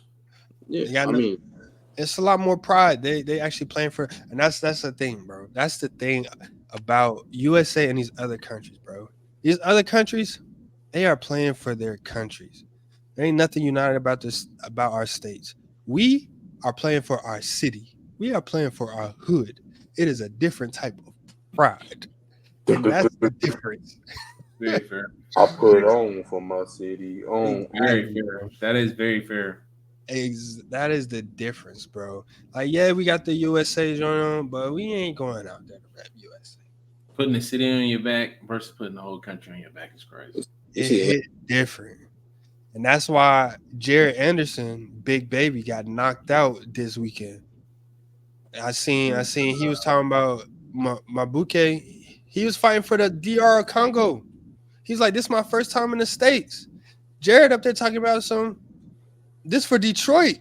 Yeah, I mean, it's a lot more pride. They actually playing for, and that's the thing, bro. That's the thing about USA and these other countries, bro. These other countries, they are playing for their countries. There ain't nothing united about our states. We are playing for our city. We are playing for our hood. It is a different type of pride, and that's the difference. Very fair. I put on for my city. Very fair. That is very fair. That is the difference, bro. Like, yeah, we got the USA on, but we ain't going out there to rap USA. Putting the city on your back versus putting the whole country on your back is crazy. It hit different. And that's why Jared Anderson, big baby, got knocked out this weekend. I seen he was talking about Mabuke. He was fighting for the DR Congo. He's like, this is my first time in the States. Jared up there talking about this for Detroit.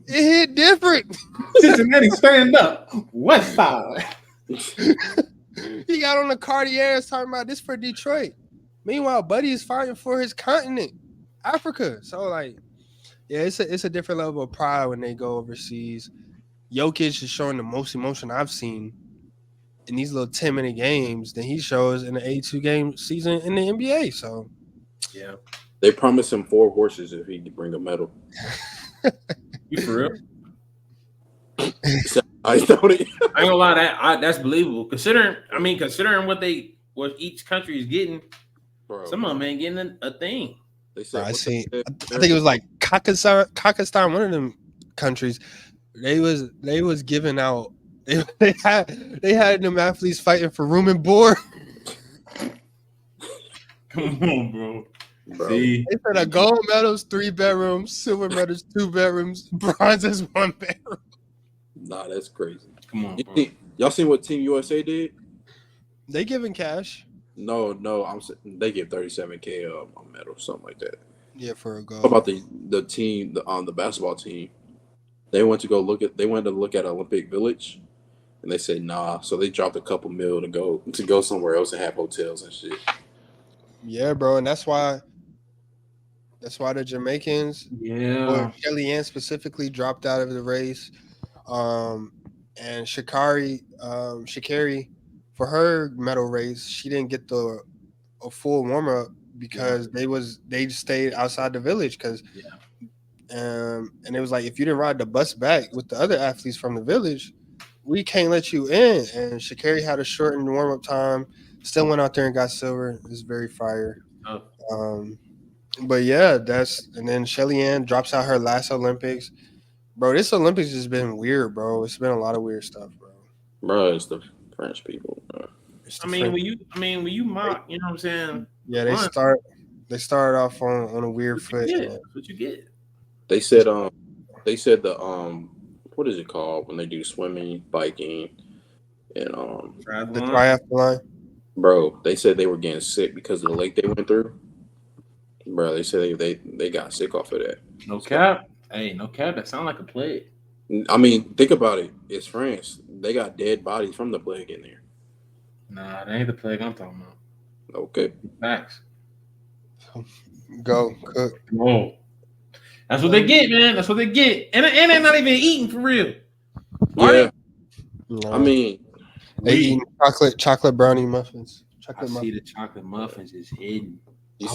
It hit different. Cincinnati, stand up. West Side. He got on the Cartiers talking about this for Detroit. Meanwhile, Buddy is fighting for his continent, Africa. So, like, yeah, it's a different level of pride when they go overseas. Jokic is showing the most emotion I've seen in these little 10-minute games than he shows in the 82 game season in the NBA. So Yeah. They promised him 4 horses if he could bring a medal. You for real? I thought it. I ain't gonna lie, that's believable. Considering what each country is getting, Bro, some of them ain't getting a thing. they said, I think it was like Kakistan, one of them countries. They was giving out. They had them athletes fighting for room and board. Come on, bro. Bro. See, They said a gold medals 3 bedrooms, silver medals 2 bedrooms, bronze is 1 bedroom. Nah, that's crazy. come on, bro. Y'all seen what Team USA did? They giving cash. No, they give 37K a medal, something like that. Yeah, for a goal. How about the team, the basketball team? They went to look at Olympic Village, and they said nah. So they dropped a couple mil to go somewhere else and have hotels and shit. Yeah, bro, and that's why the Jamaicans, Yeah. Kellyanne specifically, dropped out of the race. And Sha'Carri, for her medal race, she didn't get a full warm up because they stayed outside the village because and it was like if you didn't ride the bus back with the other athletes from the village, we can't let you in. And Sha'Carri had a shortened warm up time, still went out there and got silver. It was very fire. But yeah, and then Shelly Ann drops out her last Olympics. Bro, this Olympics has been weird, bro. It's been a lot of weird stuff, bro. Bro, it's the French people, bro. When you mock, you know what I'm saying? Yeah, they start off on a weird foot. That's what you get. They said the what is it called when they do swimming, biking, and the triathlon. Bro, they said they were getting sick because of the lake they went through. Bro, they said they got sick off of that. No cap. Hey, no cap. That sounds like a plague. I mean, think about it. It's France. They got dead bodies from the plague in there. Nah, that ain't the plague I'm talking about. Okay. Facts. Go cook. Whoa. That's what they get, man. That's what they get. And they're not even eating for real. Yeah. No. I mean, they eating chocolate brownie muffins. See the chocolate muffins is hidden. You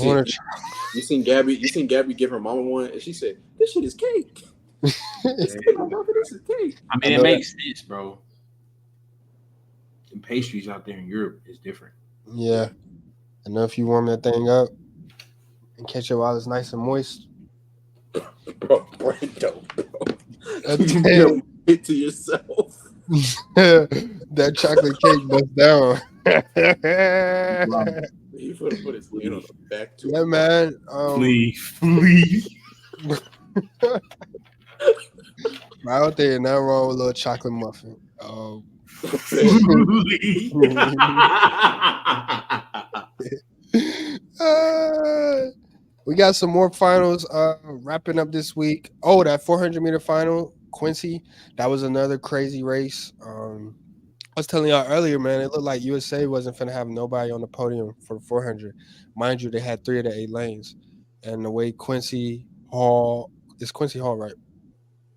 seen Gabby give her mama one, and she said, "This shit is cake." This is cake. I mean, it makes sense, bro. And pastries out there in Europe is different. Yeah, I know if you warm that thing up and catch it while it's nice and moist. Bro, Brando, bro. Damn. Hit to yourself. That chocolate cake busts down. He put his hand on the back too. Yeah, man. Please. Right out there, nothing wrong with a little chocolate muffin. We got some more finals wrapping up this week. Oh, that 400-meter final, Quincy. That was another crazy race. I was telling y'all earlier, man, it looked like USA wasn't finna have nobody on the podium for 400. Mind you, they had 3 of the 8 lanes. And the way Quincy Hall, right?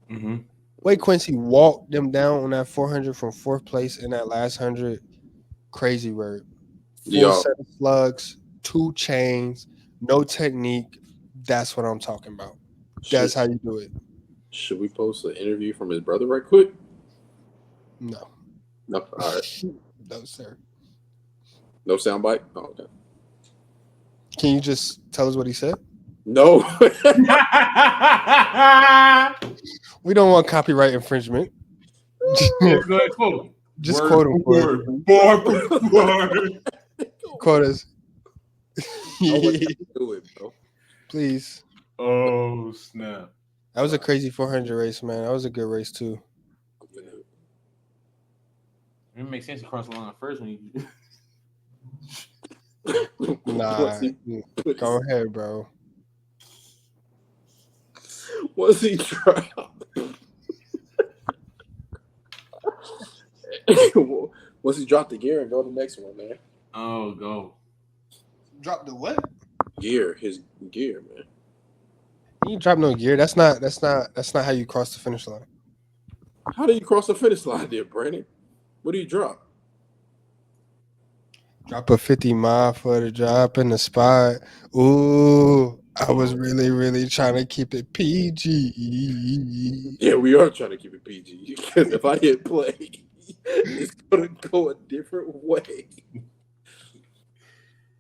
Mm-hmm. Way Quincy walked them down on that 400 from 4th place in that last 100, crazy word. Full set of slugs, 2 chains, no technique. That's what I'm talking about. That's how you do it. Should we post an interview from his brother right quick? No. No, all right. No, sir. No soundbite? Oh, okay. Can you just tell us what he said? No. We don't want copyright infringement. Just quote him for it. Quote us. Do it, bro. Please. Oh, snap. That was a crazy 400 race, man. That was a good race, too. It makes sense to cross the line first when you. Nah. Go ahead, bro. Once he dropped. Once he dropped the gear and go to the next one, man. Oh, go. Drop the what? His gear, man. He ain't drop no gear. That's not how you cross the finish line. How do you cross the finish line there, Brandon? What do you drop? Drop a 50 mile for the drop in the spot. Ooh, I was really, really trying to keep it PG. Yeah, we are trying to keep it PG because if I hit play, it's gonna go a different way.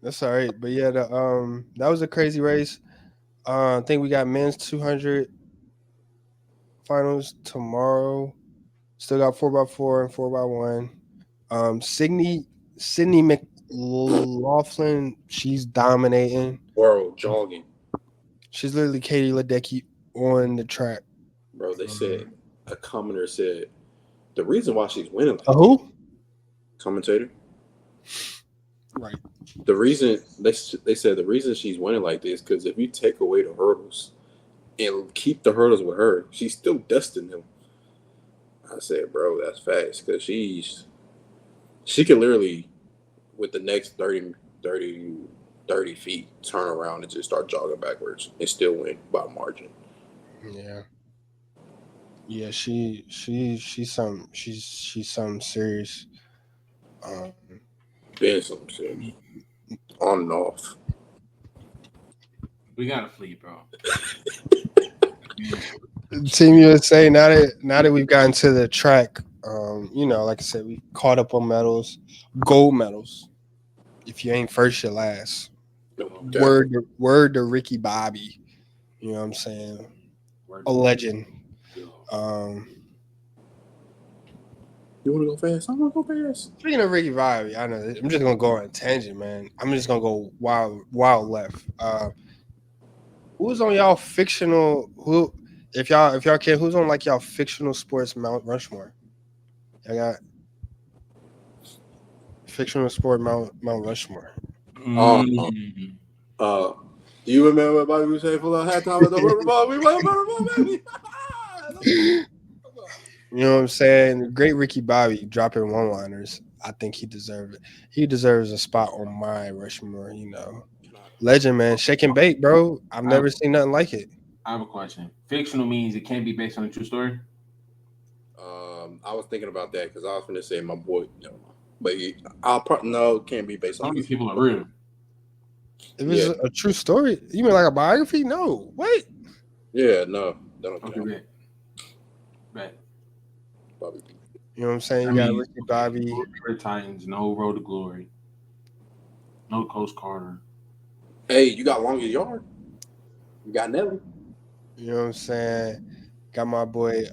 That's all right. But yeah, that was a crazy race. I think we got men's 200 finals tomorrow. Still got 4x4 and 4x1. Sydney McLaughlin, she's dominating. Bro, jogging. She's literally Katie Ledecky on the track. Bro, they said a commenter said the reason why she's winning. Who? Commentator. Right. The reason they said the reason she's winning like this because if you take away the hurdles and keep the hurdles with her, she's still dusting them. I said, bro, that's fast because she could literally with the next 30 feet turn around and just start jogging backwards and still win by margin. Yeah. Yeah, she's something serious. Been something serious. On and off. We got a fleet, bro. Team USA, now that we've gotten to the track, like I said, we caught up on medals, gold medals. If you ain't first, you're last. Okay. Word to Ricky Bobby. You know what I'm saying? A legend. You want to go fast? I want to go fast. Speaking of Ricky Bobby, I know I'm just gonna go on a tangent, man. I'm just gonna go wild left. Who's on y'all fictional? Who, if y'all can, who's on like y'all fictional sports Mount Rushmore? I got fictional sport Mount Rushmore. Mm. Do you remember what Bobby was saying for the halftime at the rubber ball? We won the rubber ball, baby. You know what I'm saying? Great Ricky Bobby dropping one-liners. I think he deserves it. He deserves a spot on my Rushmore. Legend, man. Shake and bake, bro. I've never seen nothing like it. I have a question. Fictional means it can't be based on a true story? I was thinking about that because I was going to say my boy, but no, can't be based on. Some of these people are real. If it's a true story, you mean like a biography? No, wait. Yeah, no, that don't count. Bet. Bobby. You know what I'm saying? You got Ricky Bobby. Titans, no Road to Glory. No Coach Carter. Hey, you got Long Yard. You got Nelly. You know what I'm saying? Got my boy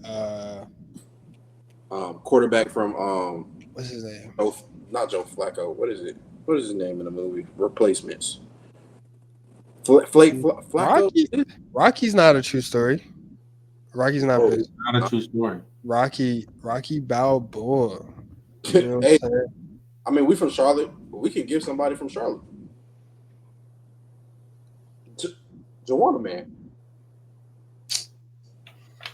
quarterback from what's his name? Not Joe Flacco. What is it? What is his name in the movie? Replacements. Flacco. Rocky's not a true story. Rocky's not not a true story. Rocky Balboa. You know hey, I mean, we from Charlotte, but we can give somebody from Charlotte. Joanna, man.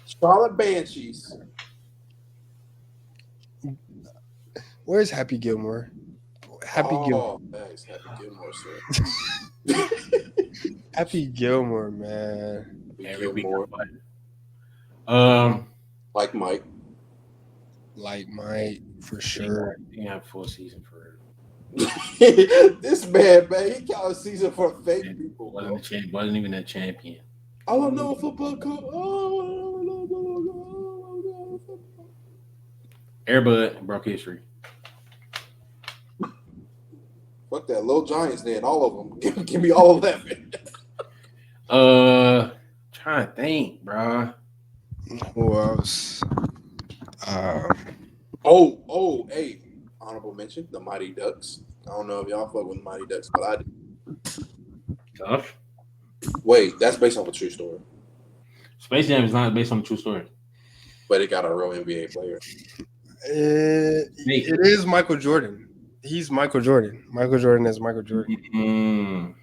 Charlotte Banshees. Where's Happy Gilmore? Gilmore. Thanks, Happy Gilmore, sir. Happy Gilmore, man. Every week. Like Mike. Like Mike, for sure. He had full season for it. This man, he got a season for fake people. Wasn't even a champion. I don't know football coach. Airbud broke history. Fuck that. Little Giants then, all of them. Give me all 11. Trying to think, bro. Who else? Hey. Honorable mention, the Mighty Ducks. I don't know if y'all fuck with the Mighty Ducks, but I do. Tough. Wait, that's based on a true story. Space Jam is not based on a true story. But it got a real NBA player. It is Michael Jordan. He's Michael Jordan. Michael Jordan is Michael Jordan. Mm.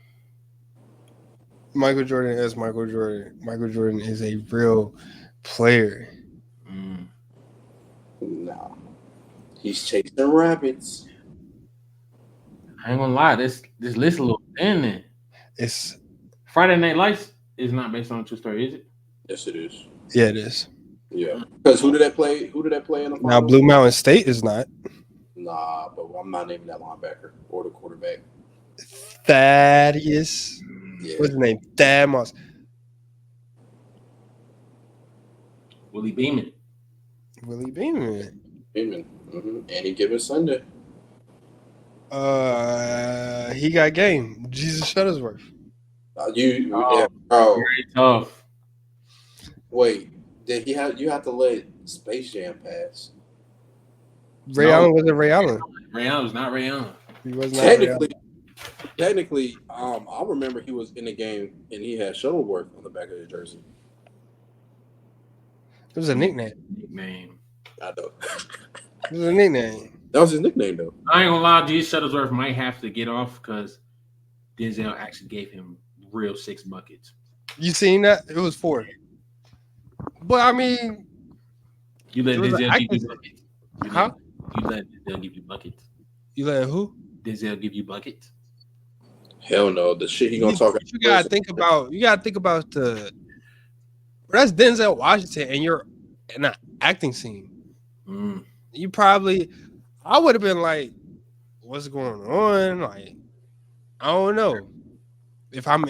Michael Jordan is Michael Jordan. Michael Jordan is a real player. Mm. No. He's chasing rabbits. I ain't gonna lie, this list a little thin then. It's Friday Night Lights is not based on a true story, is it? Yes, it is. Yeah, it is. Yeah, because who did that play? Who did that play in the Now finals? Blue Mountain State is not. Nah, but I'm not naming that linebacker or the quarterback. Thaddeus. Yeah, What's his name? Thad Moss. Willie Beeman. Willie Beeman. Pittman. Any given Sunday. He got game. Jesus Shuttlesworth. Bro. Very tough. Wait, did he have? You have to let Space Jam pass. Ray Allen wasn't Ray Allen. Ray Allen was not Ray Allen. He was not Ray Allen. Technically, I remember he was in the game and he had Shuttleworth on the back of his jersey. It was a nickname. I know. It was a nickname. That was his nickname, though. I ain't gonna lie, these Shuttlesworth might have to get off because Denzel actually gave him real 6 buckets. You seen that? It was 4. But I mean, You let Denzel give you buckets. Huh? You let Denzel give you buckets. You let who? Denzel give you buckets. Hell no. The shit he gonna talk about. You gotta think about the. That's Denzel Washington, and you're in an acting scene. You probably, I would have been like, "What's going on?" Like, I don't know. If I'm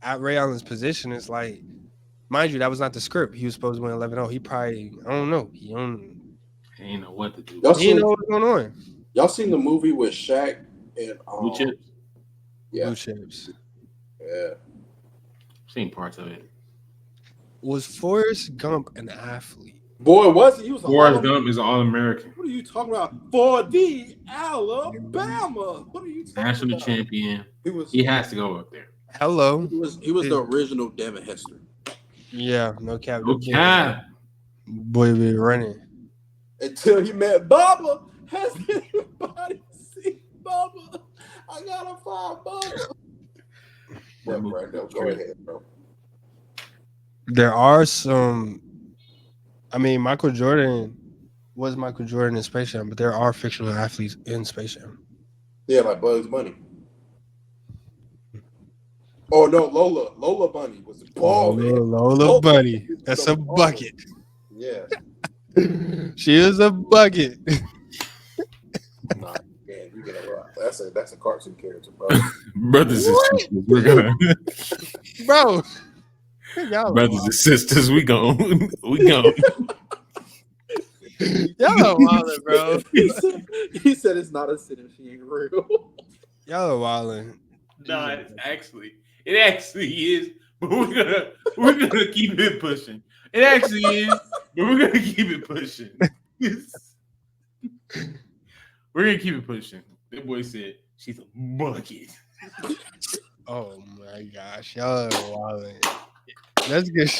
at Ray Allen's position, it's like, mind you, that was not the script. He was supposed to win 11-0. He probably, I don't know. He ain't know what to do. He didn't know what's going on. Y'all seen the movie with Shaq and Blue Chips? Yeah. Blue Chips. Yeah. Seen parts of it. Was Forrest Gump an athlete? Boy, was he? He was a Forrest Gump is an All-American. What are you talking about? For the Alabama. What are you talking National about? champion. He has to go up there. Hello. He was the original Devin Hester. Yeah, no cap. No cap. Boy, be running. Until he met Baba. Has anybody seen Baba? I gotta find Baba. Yeah, right, no, go ahead, bro. There are some. I mean, Michael Jordan was Michael Jordan in Space Jam, but there are fictional athletes in Space Jam. Yeah, like Bugs Bunny. Oh no, Lola Bunny was the ball. Lola Bunny. That's a bucket. Yeah. She is a bucket. Nah, man, you get a lot. That's a cartoon character, bro. Brothers and sisters, we're gonna. Bro. Brothers and sisters, we gon'. Y'all are wildin', bro. He said it's not a sin if she ain't real. Y'all are wildin'. Nah, it actually is. But we're gonna keep it pushing. It actually is, but we're gonna keep it pushing. We're gonna keep it pushing. That boy said she's a bucket. Oh my gosh, y'all are wildin'. That's good.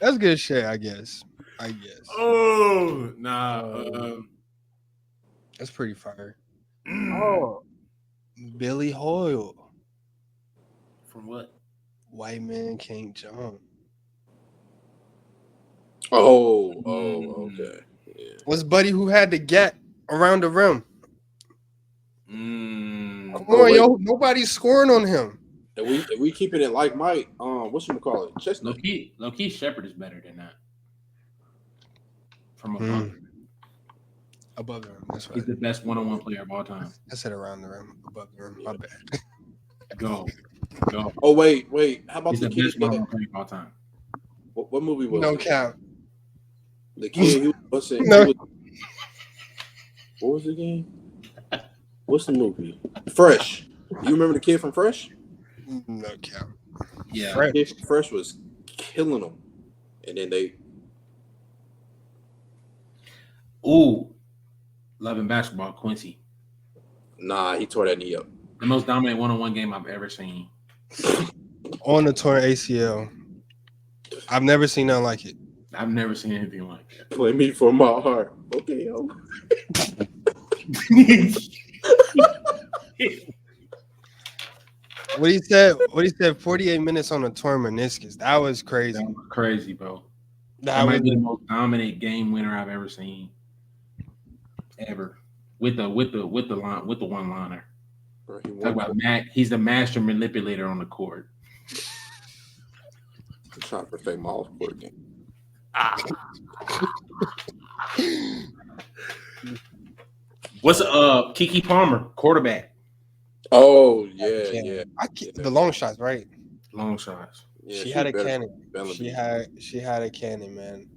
That's good shit, I guess. Oh nah. That's pretty fire. Oh, Billy Hoyle. from what? White man can't jump. Oh, okay. Yeah. Was Buddy who had to get around the rim? Come on, yo, nobody's scoring on him. If we keeping it like Mike, what's you call it? Chestnut. Low key Shepard is better than that. From above. Above the rim. That's right. He's the best one-on-one player of all time. I said around the rim, above the rim. My bad. Go. Oh wait. How about He's the the kid? best one-on-one player of all time. What movie was No it? count. The kid who was it? No. What was the game? What's the movie? Fresh. You remember the kid from Fresh? No count. Yeah. Fresh was killing them, and then they. Ooh. Loving basketball, Quincy. Nah, he tore that knee up. The most dominant one-on-one game I've ever seen. On the torn ACL. I've never seen nothing like it. I've never seen anything like that. Play me for my heart. Okay, yo. What he said 48 minutes on a torn meniscus. That was crazy. That was crazy, bro. That might was be the most dominant game winner I've ever seen. Ever. With the one-liner. Talk about Mac. He's the master manipulator on the court. I'm trying to perfect my off-court game. What's Keke Palmer, quarterback? Oh yeah. The long shots, right? Long shots. Yeah, She had a better cannon. than She had a cannon, man.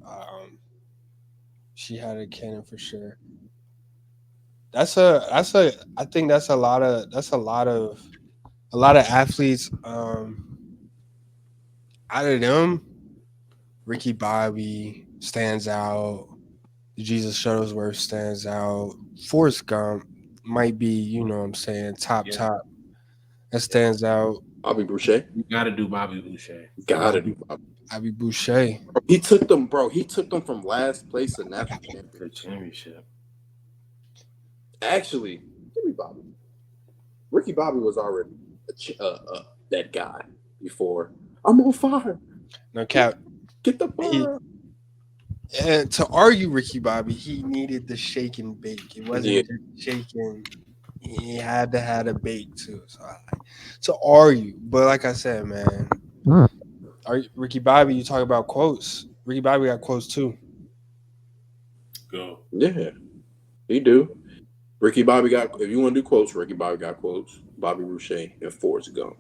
She had a cannon for sure. I think that's a lot of athletes. Out of them, Ricky Bobby stands out. Jesus Shuttlesworth stands out. Forrest Gump might be, you know what I'm saying, top. That stands out. Bobby Boucher. You gotta do Bobby Boucher. Gotta do Bobby. Bobby Boucher. He took them, bro. He took them from last place to national championship. Actually, give me Bobby. Ricky Bobby was already that guy before. I'm on fire. No cap. Get the fire. And to argue Ricky Bobby, he needed the shake and bake. It wasn't just shaking. He had to have a bake too. So to argue, but like I said, man, Ricky Bobby, you talk about quotes. Ricky Bobby got quotes too. Go. Yeah, he do. Ricky Bobby got. If you want to do quotes, Ricky Bobby got quotes. Bobby Boucher and Forrest Gump.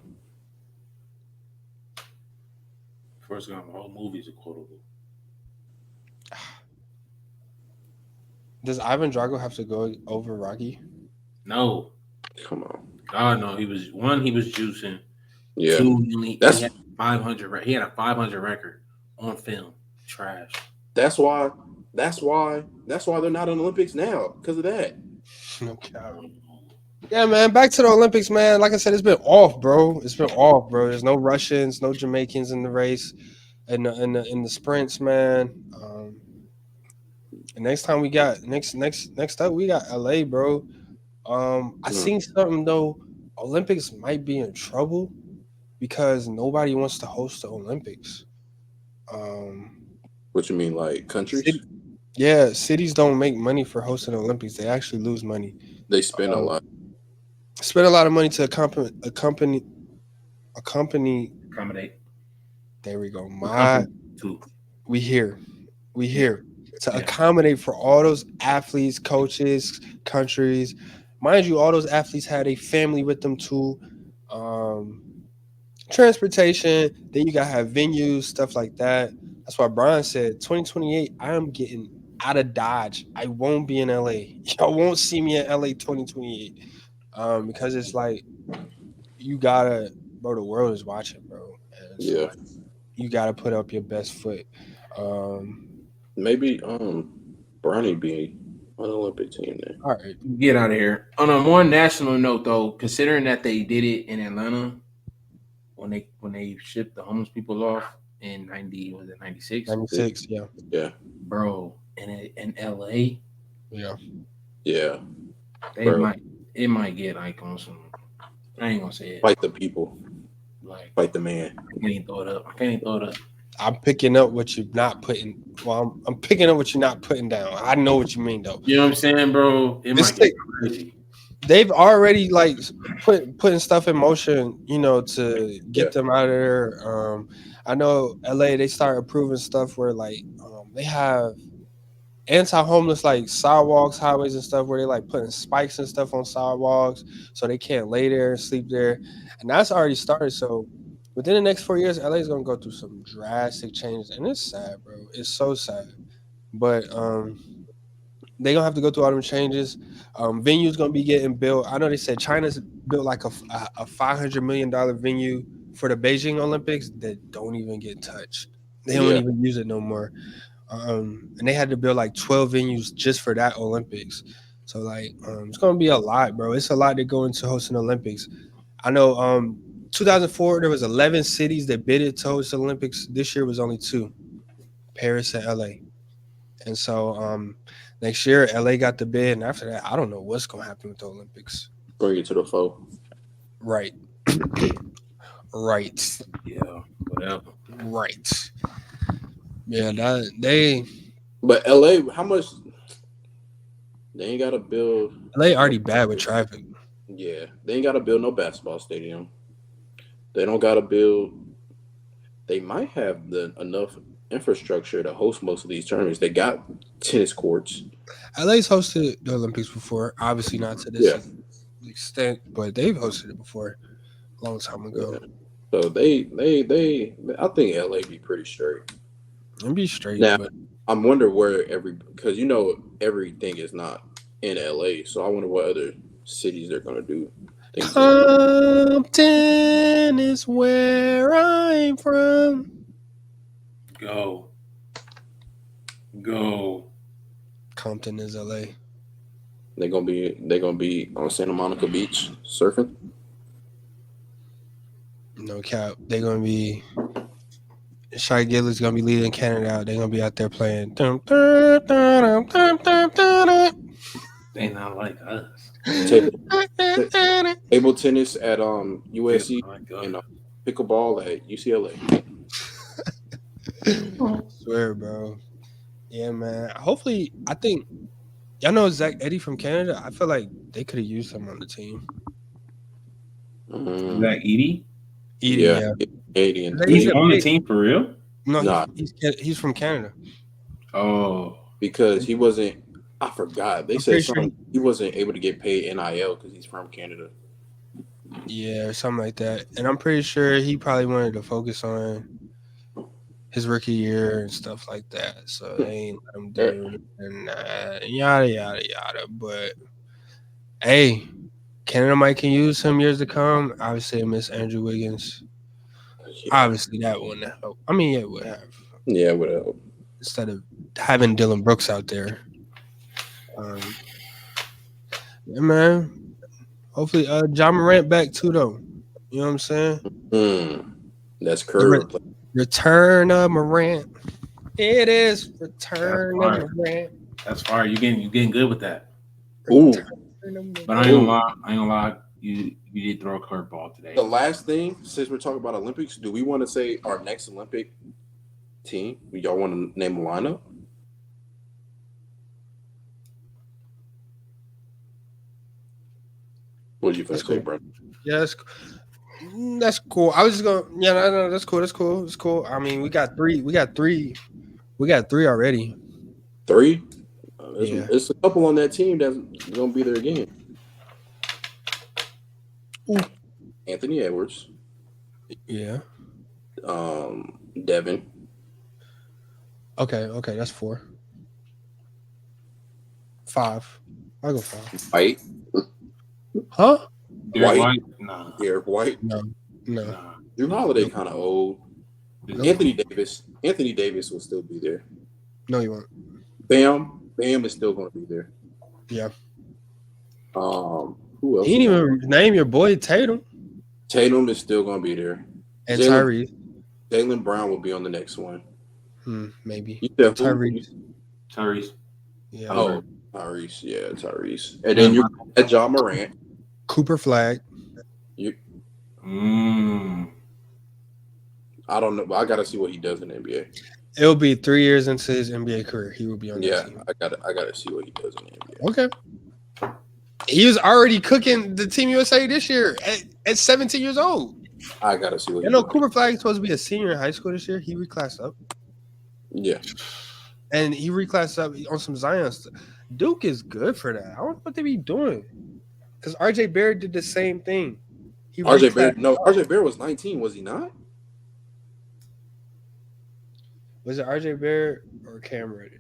Forrest Gump, the whole movie's a quotable. Does Ivan Drago have to go over Rocky? No. Come on. God no. He was juicing. Yeah. Two, he had 500. He had a 500 record on film. Trash. That's why they're not in the Olympics now because of that. Okay. Yeah, man. Back to the Olympics, man. Like I said, it's been off, bro. There's no Russians, no Jamaicans in the race, in the sprints, man. And next up we got LA, bro. I seen something though. Olympics might be in trouble because nobody wants to host the Olympics. What you mean, like countries? Cities don't make money for hosting the Olympics. They actually lose money. They spend a lot. Spend a lot of money to accompany. Accommodate. There we go. We here. To accommodate for all those athletes, coaches, countries. Mind you, all those athletes had a family with them too. Transportation, then you gotta have venues, stuff like that. That's why Brian said 2028, I am getting out of Dodge. I won't be in LA. Y'all won't see me in LA 2028. Because it's like you gotta, bro, the world is watching, bro. And so you gotta put up your best foot. Maybe Bronny be on the Olympic team then. All right. Get out of here. On a more national note though, considering that they did it in Atlanta when they shipped the homeless people off in 96? 96, yeah. Yeah. Bro, in LA. Yeah. Yeah. It might get like on some. I ain't gonna say it. Fight the people. Like fight the man. I can't even throw it up. I'm picking up what you're not putting. Well, I'm picking up what you're not putting down. I know what you mean, though. You know what I'm saying, bro? It might get crazy. They've already like putting stuff in motion, you know, to get them out of there. I know LA. They start approving stuff where like they have anti-homeless like sidewalks, highways, and stuff where they like putting spikes and stuff on sidewalks so they can't lay there and sleep there, and that's already started. So within the next 4 years, LA is gonna go through some drastic changes, and it's sad, bro. It's so sad, but they gonna have to go through all them changes. Venues gonna be getting built. I know they said China's built like a $500 million venue for the Beijing Olympics that don't even get touched. They don't even use it no more. And they had to build like 12 venues just for that Olympics. So like it's gonna be a lot, bro. It's a lot to go into hosting Olympics. I know 2004 there was 11 cities that bidded to host the Olympics. This year was only 2, Paris and LA. And so next year LA got the bid, and after that I don't know what's gonna happen with the Olympics. Bring it to the foe. Right. Right. Yeah, whatever. Right. Yeah, they. But LA, how much? They ain't got to build. LA already bad with traffic. Yeah, they ain't got to build no basketball stadium. They don't got to build. They might have enough infrastructure to host most of these tournaments. They got tennis courts. LA's hosted the Olympics before, obviously not to this Yeah. extent, but they've hosted it before a long time ago. Yeah. So they I think LA be pretty straight. It'd be straight, Now but I wonder where because everything is not in LA. So I wonder what other cities they're gonna do. Compton is where I'm from. Go. Compton is LA. They're gonna be on Santa Monica Beach surfing. No cap. They're gonna be. Shy Gillis gonna be leading Canada out. They're gonna be out there playing. They not like us. Table tennis at USC Oh my God. and pickleball at UCLA. Swear, bro. Yeah, man. Hopefully, I think y'all know Zach Eddy from Canada. I feel like they could have used him on the team. Zach Edey? Edie, Yeah, Canadian. He's on the team for real? No, Nah. he's from Canada. Oh, Because he wasn't. I forgot. They I'm said pretty sure something. He wasn't able to get paid NIL because he's from Canada. Yeah, or something like that. And I'm pretty sure he probably wanted to focus on his rookie year and stuff like that. So they ain't let him do and yada yada yada. But hey, Canada might can use him years to come. Obviously, I miss Andrew Wiggins. Yeah. Obviously, that wouldn't help. I mean, it would have. Yeah, it would help. Instead of having Dylan Brooks out there. Yeah, man. Hopefully, John Morant back too, though. You know what I'm saying? That's current. Return of Morant. It is return of Morant. that's fire. You getting good with that. Ooh. But I ain't gonna lie. You did throw a curveball today. The last thing, since we're talking about Olympics, do we want to say our next Olympic team? Y'all want to name a lineup? What did you think, cool. bro? Yeah, that's cool. I was just going. Yeah, no, that's cool. That's cool. It's cool. I mean, we got three already. 3? Yeah. It's a couple on that team that's gonna be there again. Ooh. Anthony Edwards. Yeah. Devin. Okay, that's 4. 5. I'll go 5. White. Huh? White? Nah. Eric White. No. Nah. Drew Holiday kind of old. Nope. Anthony Davis will still be there. No, you won't. Bam is still going to be there. Yeah. Who else? You didn't even name your boy Tatum. Tatum is still going to be there. And Tyrese. Jaylen Brown will be on the next one. Maybe. You said Tyrese. Yeah. Oh, Tyrese. Yeah, Tyrese. And then you at John Morant. Cooper Flag. I don't know. I got to see what he does in the NBA. It'll be 3 years into his NBA career. He will be on that team. I gotta see what he does in the NBA. Okay. He was already cooking the Team USA this year at 17 years old. I gotta see what. You know, Cooper Flag is supposed to be a senior in high school this year. He reclassed up. Yeah. And he reclassed up on some Zion stuff. Duke is good for that. I don't know what they be doing. Because RJ Barrett did the same thing. RJ Barrett was 19, was he not? Was it RJ Barrett or Cam Reddish?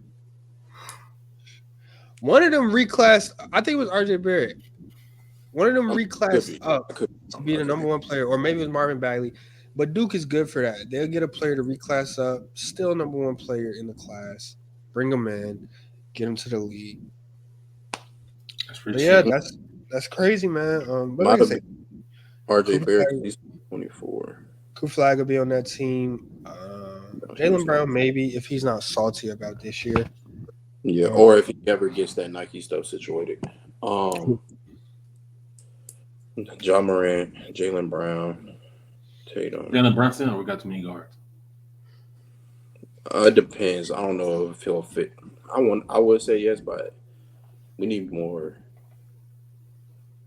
One of them reclassed. I think it was RJ Barrett. One of them reclassed up to be the number 1 player, or maybe it was Marvin Bagley. But Duke is good for that. They'll get a player to reclass up, still number 1 player in the class, bring them in, get them to the league. That's crazy, man. But like I say, RJ Barrett, he's 24. Cooper Flag will be on that team. Jaylen Brown, maybe, if he's not salty about this year. Yeah, or if he ever gets that Nike stuff situated. John Morant, Jaylen Brown, Tatum. Jaylen Brunson, or we got too many guards? It depends. I don't know if he'll fit. I would say yes, but we need more.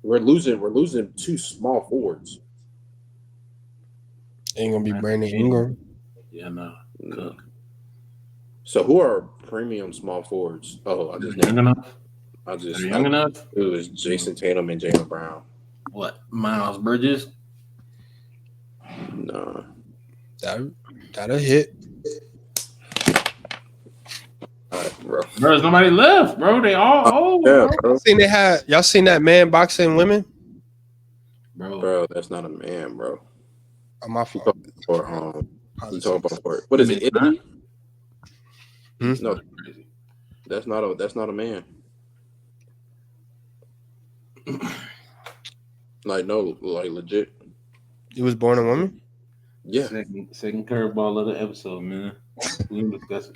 We're losing 2 small forwards. Ain't gonna be Brandon Ingram. Yeah, no. Cook. So who are premium small forwards? Oh, I just Young enough? They're young enough? It was Jason Tatum and Jaylen Brown. What? Miles Bridges? Nah. That'll hit. All right, bro. There's nobody left, bro. They all old, Yeah, bro. bro. Y'all seen that man boxing women? Bro, that's not a man, bro. Oh, my fault. You talking about what is it? Italy? No, that's not a man. Like legit. He was born a woman? Yeah. Second curveball of the episode, man. We can discuss it.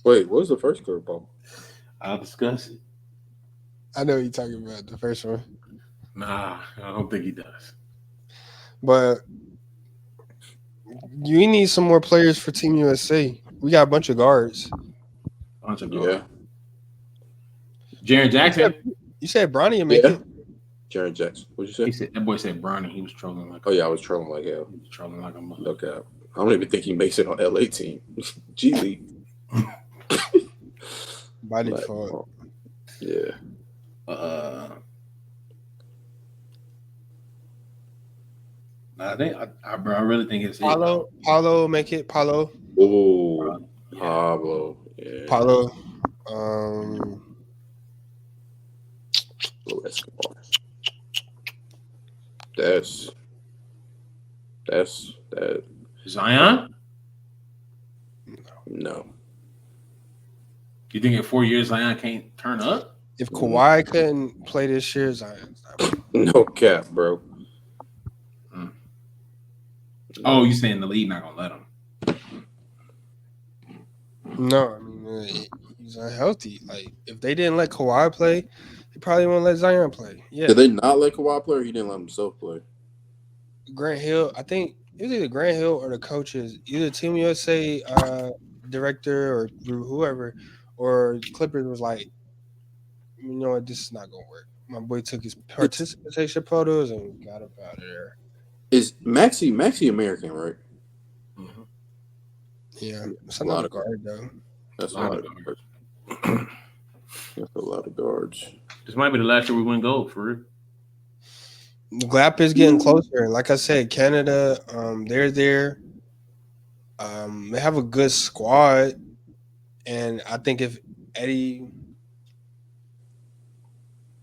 Wait, what was the first curveball? I'll discuss it. I know you're talking about the first one. Nah, I don't think he does. But you need some more players for Team USA. We got a bunch of guards. Yeah. Jaren Jackson. You said Bronny will make it. Jaren Jackson. What'd you say? He said that boy said Bronny. He was trolling like. Oh yeah, I was trolling like hell. He was trolling like a mother. Okay. I don't even think he makes it on LA team. G League. By default. Yeah. I really think it's Paulo make it. Paulo. Oh, Pablo. Yeah. Paulo. Escobar. That's that. Zion? No. You think in 4 years Zion can't turn up? If Kawhi couldn't play this year, Zion's not. No cap, bro. Oh, you saying the league not gonna let him? No, I mean he's unhealthy. Like if they didn't let Kawhi play, they probably won't let Zion play. Yeah. Did they not let Kawhi play, or he didn't let himself play? Grant Hill, I think it was either Grant Hill or the coaches, either Team USA director or whoever, or Clippers was like, you know what, this is not gonna work. My boy took his participation photos and got up out of there. Is Maxi American, right? Mm-hmm. Yeah, it's a lot of guard though. That's a lot of guards. That's a lot of guards. This might be the last year we win gold for real. The gap is getting closer. Like I said, Canada, they're there. They have a good squad, and I think if Eddie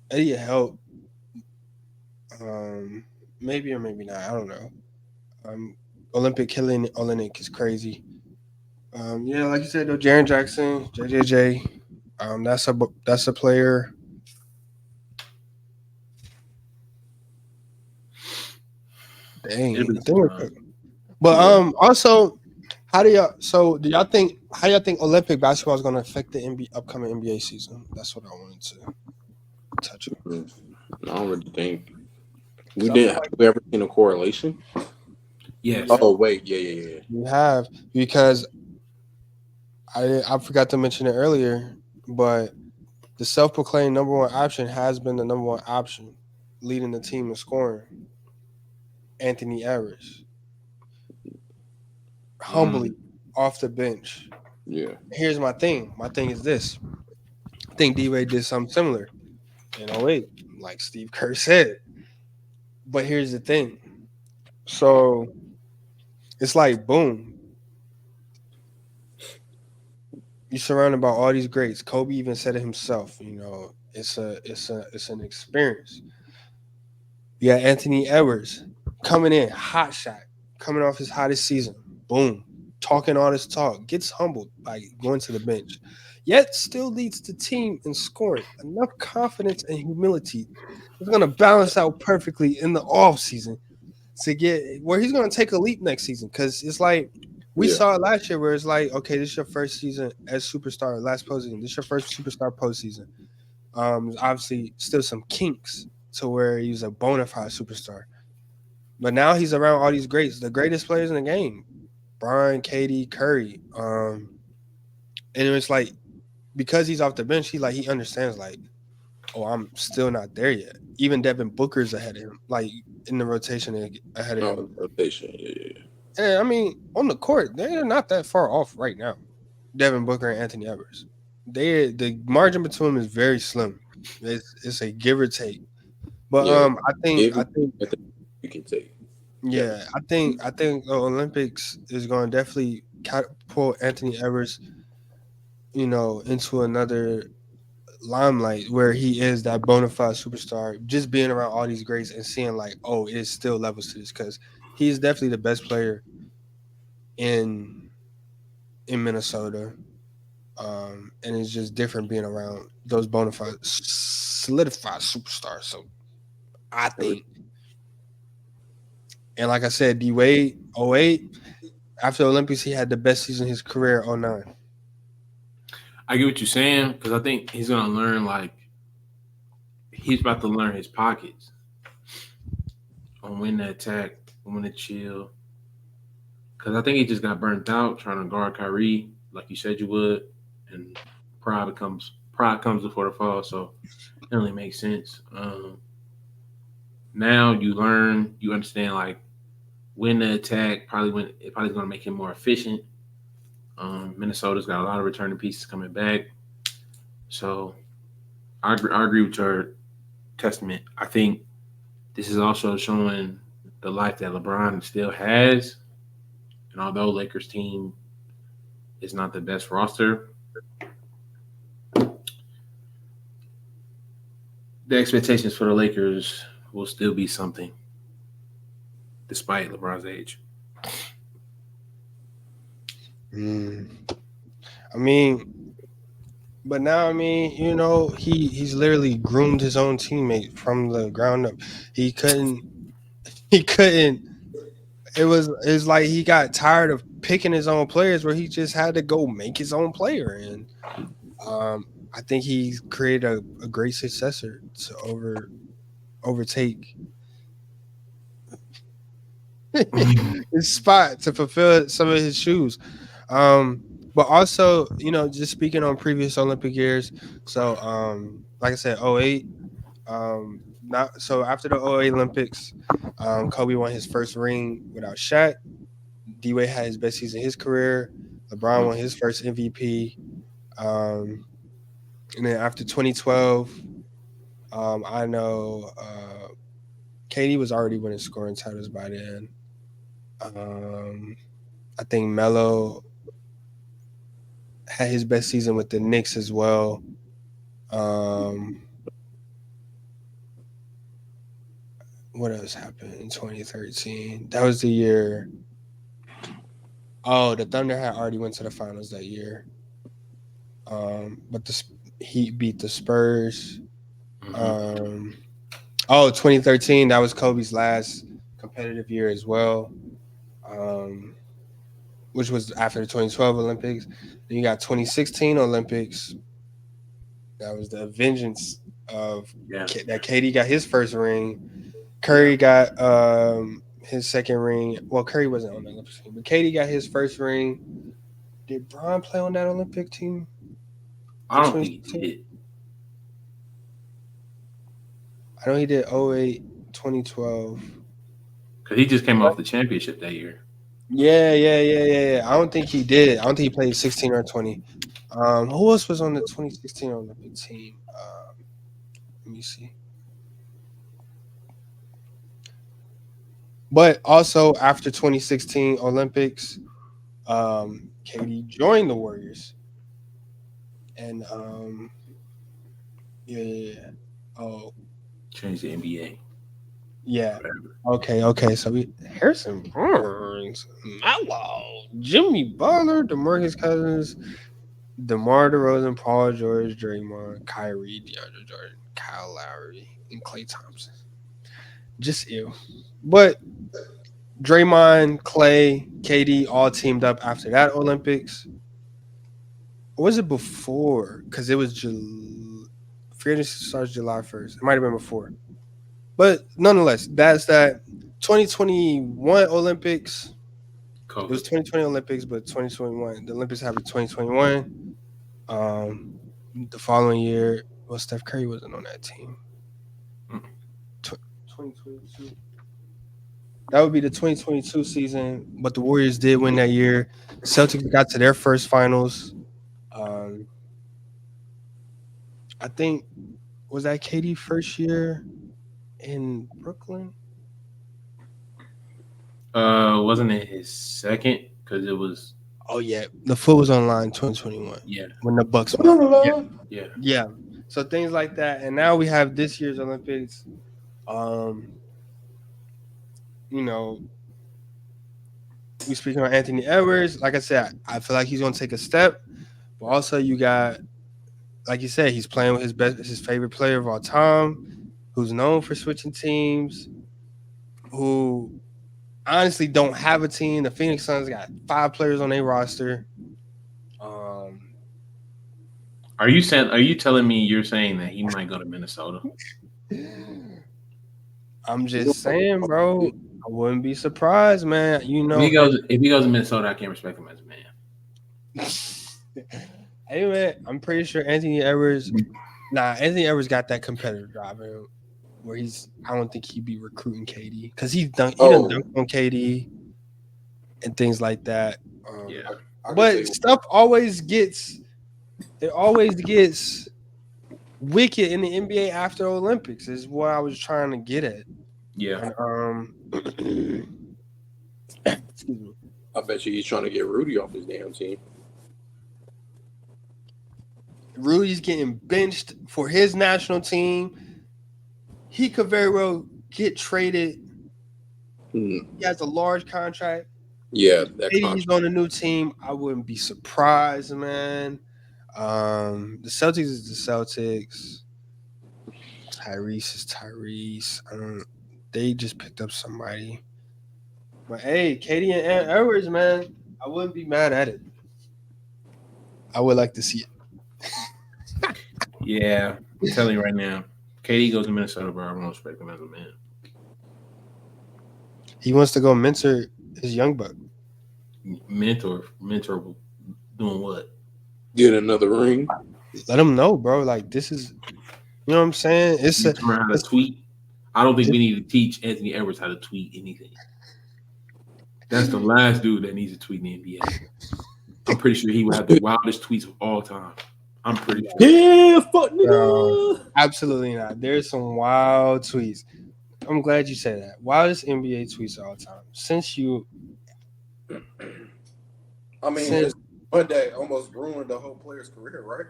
help, maybe or maybe not. I don't know. Olympic killing Olenek is crazy. Yeah, like you said though, Jaren Jackson, JJJ, that's a player. Dang, I think we're good. But also, how do y'all think Olympic basketball is going to affect the upcoming NBA season? That's what I wanted to touch on. I don't really think we didn't. Have we ever seen a correlation? Yes. Oh wait, yeah. We have, because I forgot to mention it earlier, but the self-proclaimed number one option has been the number one option, leading the team in scoring. Anthony Edwards, humbly off the bench. Yeah. Here's my thing. My thing is this. I think D-Wade did something similar in 08, like Steve Kerr said. But here's the thing. So it's like, boom. You're surrounded by all these greats. Kobe even said it himself. You know, it's an experience. You got Anthony Edwards coming in, hot shot, coming off his hottest season. Boom. Talking all this talk. Gets humbled by going to the bench. Yet still leads the team in scoring. Enough confidence and humility is going to balance out perfectly in the offseason to get where he's going to take a leap next season. Because it's like we saw it last year where it's like, okay, this is your first season as superstar, last postseason. This is your first superstar postseason. There's obviously still some kinks to where he's a bona fide superstar. But now he's around all these greats, the greatest players in the game. Brian, KD, Curry. And it's like, because he's off the bench, he understands, like, oh, I'm still not there yet. Even Devin Booker's ahead of him, like in the rotation ahead of him. Rotation, yeah. And I mean, on the court, they're not that far off right now. Devin Booker and Anthony Edwards. The margin between them is very slim. It's a give or take. But Yeah, I think I think you can take. yeah, I think the Olympics is going to definitely catapult Anthony Edwards, into another limelight where he is that bona fide superstar. Just being around all these greats and seeing like, oh, it's still levels to this because he is definitely the best player in Minnesota. And it's just different being around those bona fide solidified superstars. So I think, and like I said, D Wade 08, after the Olympics, he had the best season of his career 09. I get what you're saying because I think he's gonna learn he's about to learn his pockets on when to attack, when to chill. Because I think he just got burnt out trying to guard Kyrie like you said you would, and pride comes before the fall. So it only makes sense. Now you understand when to attack. Probably going to make him more efficient. Minnesota's got a lot of returning pieces coming back, so I agree with your testament. I think this is also showing the life that LeBron still has, and although Lakers team is not the best roster, the expectations for the Lakers will still be something, despite LeBron's age. I mean, but now he's literally groomed his own teammate from the ground up. He couldn't. He couldn't. It's like he got tired of picking his own players, where he just had to go make his own player, and I think he's created a great successor to overtake his spot to fulfill some of his shoes. But also, just speaking on previous Olympic years, so like I said, 08, not so after the 08 Olympics, Kobe won his first ring without Shaq. D Wade had his best season of his career. LeBron won his first MVP. And then after 2012, I know KD was already winning scoring titles by then. I think Melo had his best season with the Knicks as well. What else happened in 2013? That was the year. Oh, the Thunder had already went to the finals that year. But the Heat beat the Spurs. 2013, that was Kobe's last competitive year as well. Which was after the 2012 Olympics. Then you got 2016 Olympics. That was the vengeance of that KD got his first ring. Curry got his second ring. Well, Curry wasn't on the Olympic team, but KD got his first ring. Did Bron play on that Olympic team? I don't think he did. I know he did 08, 2012. Because he just came off the championship that year. Yeah. I don't think he did. I don't think he played 16 or 20. Who else was on the 2016 Olympic team? Let me see. But also after 2016 Olympics, KD joined the Warriors. And changed the NBA. Yeah. Okay. So Harrison Barnes, Melo, Jimmy Butler, DeMarcus Cousins, DeMar DeRozan, Paul George, Draymond, Kyrie, DeAndre Jordan, Kyle Lowry, and Klay Thompson. Just ill. But Draymond, Klay, KD all teamed up after that Olympics. Or was it before? Because it was free agency starts July 1st. It might have been before. But nonetheless, that's that 2021 Olympics. COVID. It was 2020 Olympics, but 2021. The Olympics happened 2021. The following year, well, Steph Curry wasn't on that team. 2022. That would be the 2022 season, but the Warriors did win that year. Celtics got to their first finals. Um, I think was that KD first year in Brooklyn? Wasn't it his second? Because it was Oh yeah, the foot was online 2021 yeah, when the Bucks won. yeah. Yeah, so things like that, and now we have this year's Olympics. You know, we speaking on Anthony Edwards. Like I said, I feel like he's going to take a step, but also you got, like you said, he's playing with his favorite player of all time, who's known for switching teams, who honestly don't have a team. The Phoenix Suns got 5 players on their roster. Are you telling me you're saying that he might go to Minnesota? I'm just saying, bro. I wouldn't be surprised, man. You know, if he goes to Minnesota, I can't respect him as a man. Hey, man, I'm pretty sure Anthony Edwards got that competitive drive in him where I don't think he'd be recruiting KD because he done dunked on KD and things like that. Yeah, but stuff always gets wicked in the NBA after Olympics is what I was trying to get at. Yeah. And, excuse me. I bet you he's trying to get Rudy off his damn team. Rudy's getting benched for his national team. He could very well get traded. He has a large contract. Yeah, Maybe he's on a new team. I wouldn't be surprised, man. The Celtics is the Celtics. Tyrese is Tyrese. They just picked up somebody. But hey, Katie and Edwards, man, I wouldn't be mad at it. I would like to see it. Yeah, I'm telling you right now, KD goes to Minnesota, bro. I don't respect him as a man. He wants to go mentor his young buck. Mentor doing what? Get another ring. Let him know, bro. Like this is, you know what I'm saying? How to tweet. I don't think we need to teach Anthony Edwards how to tweet anything. That's the last dude that needs to tweet in the NBA. I'm pretty sure he would have the wildest tweets of all time. I'm pretty sure. Yeah, fuck nigga. Absolutely not. There's some wild tweets. I'm glad you said that. Wildest NBA tweets of all time. His one day almost ruined the whole player's career, right?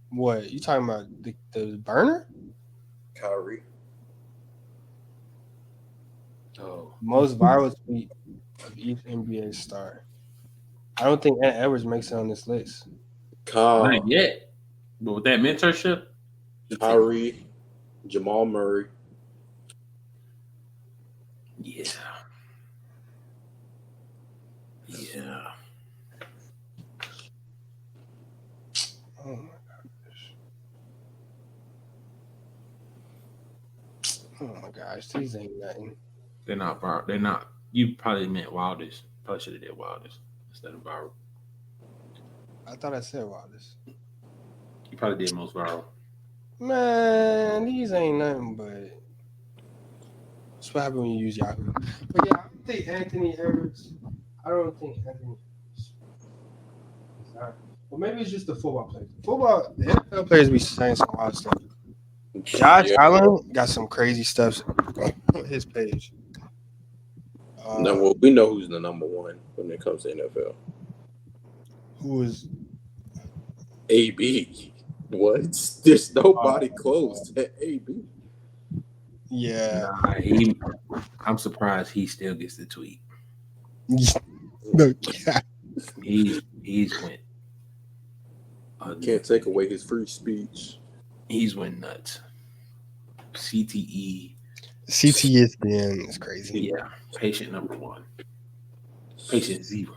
What you talking about? The burner? Kyrie. Oh, most viral tweet of each NBA star. I don't think Ant Edwards makes it on this list. Not yet. But with that mentorship, Kyrie, Jamal Murray. Yeah. Yeah. Oh my gosh. Oh my gosh, these ain't nothing. They're not viral. They're not. You probably meant Wildest. Probably should have did Wildest instead of viral. I thought I said Wildest. You probably did most viral. Man, these ain't nothing but. That's what happens when you use Yahoo. But yeah, I don't think Anthony Edwards. I don't think Anthony. Well, maybe it's just the football players. The NFL players be saying some wild stuff. Josh Allen got some crazy stuff on his page. No, we know who's the number one when it comes to NFL. Who is AB? What? There's nobody close to AB. Yeah. I'm surprised he still gets the tweet. No, He's went. Can't take away his free speech. He's went nuts. CTE. CTE is crazy. Yeah. Patient number 1. Patient 0.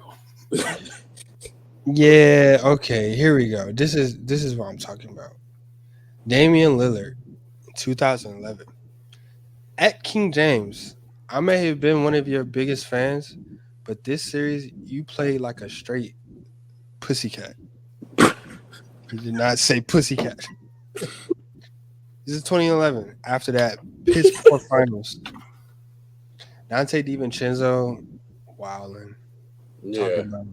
Yeah. Okay. Here we go. This is what I'm talking about. Damian Lillard, 2011. At King James, I may have been one of your biggest fans, but this series you played like a straight pussycat. You did not say pussycat. This is 2011. After that, piss poor finals. Dante DiVincenzo, wildin'. Yeah, Talking about.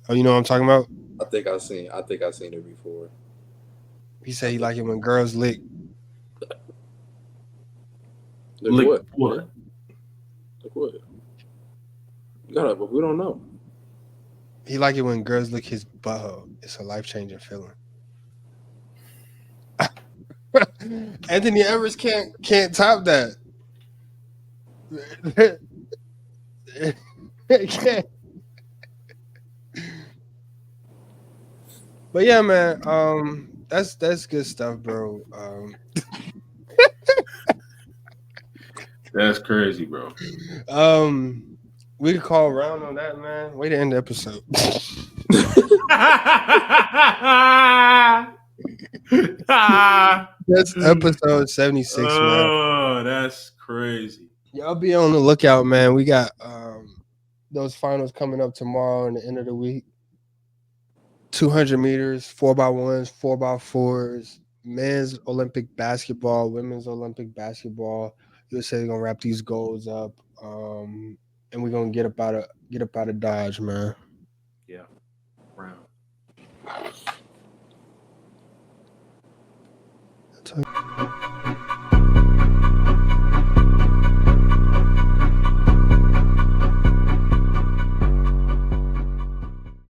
Oh, you know what I'm talking about? I think I seen it before. He said he like it when girls lick. Lick what? Like what? But we don't know. He like it when girls lick his butthole. It's a life-changing feeling. Anthony Edwards can't top that. Can't. But yeah, man, that's good stuff, bro. That's crazy, bro. We could call around on that, man. Way to end the episode. That's episode 76, man. Oh, that's crazy. Y'all be on the lookout, man. We got those finals coming up tomorrow and the end of the week. 200 meters, 4x1s, 4x4s, men's Olympic basketball, women's Olympic basketball. USA gonna wrap these goals up, and we're gonna get up out of Dodge, man. Yeah. Round.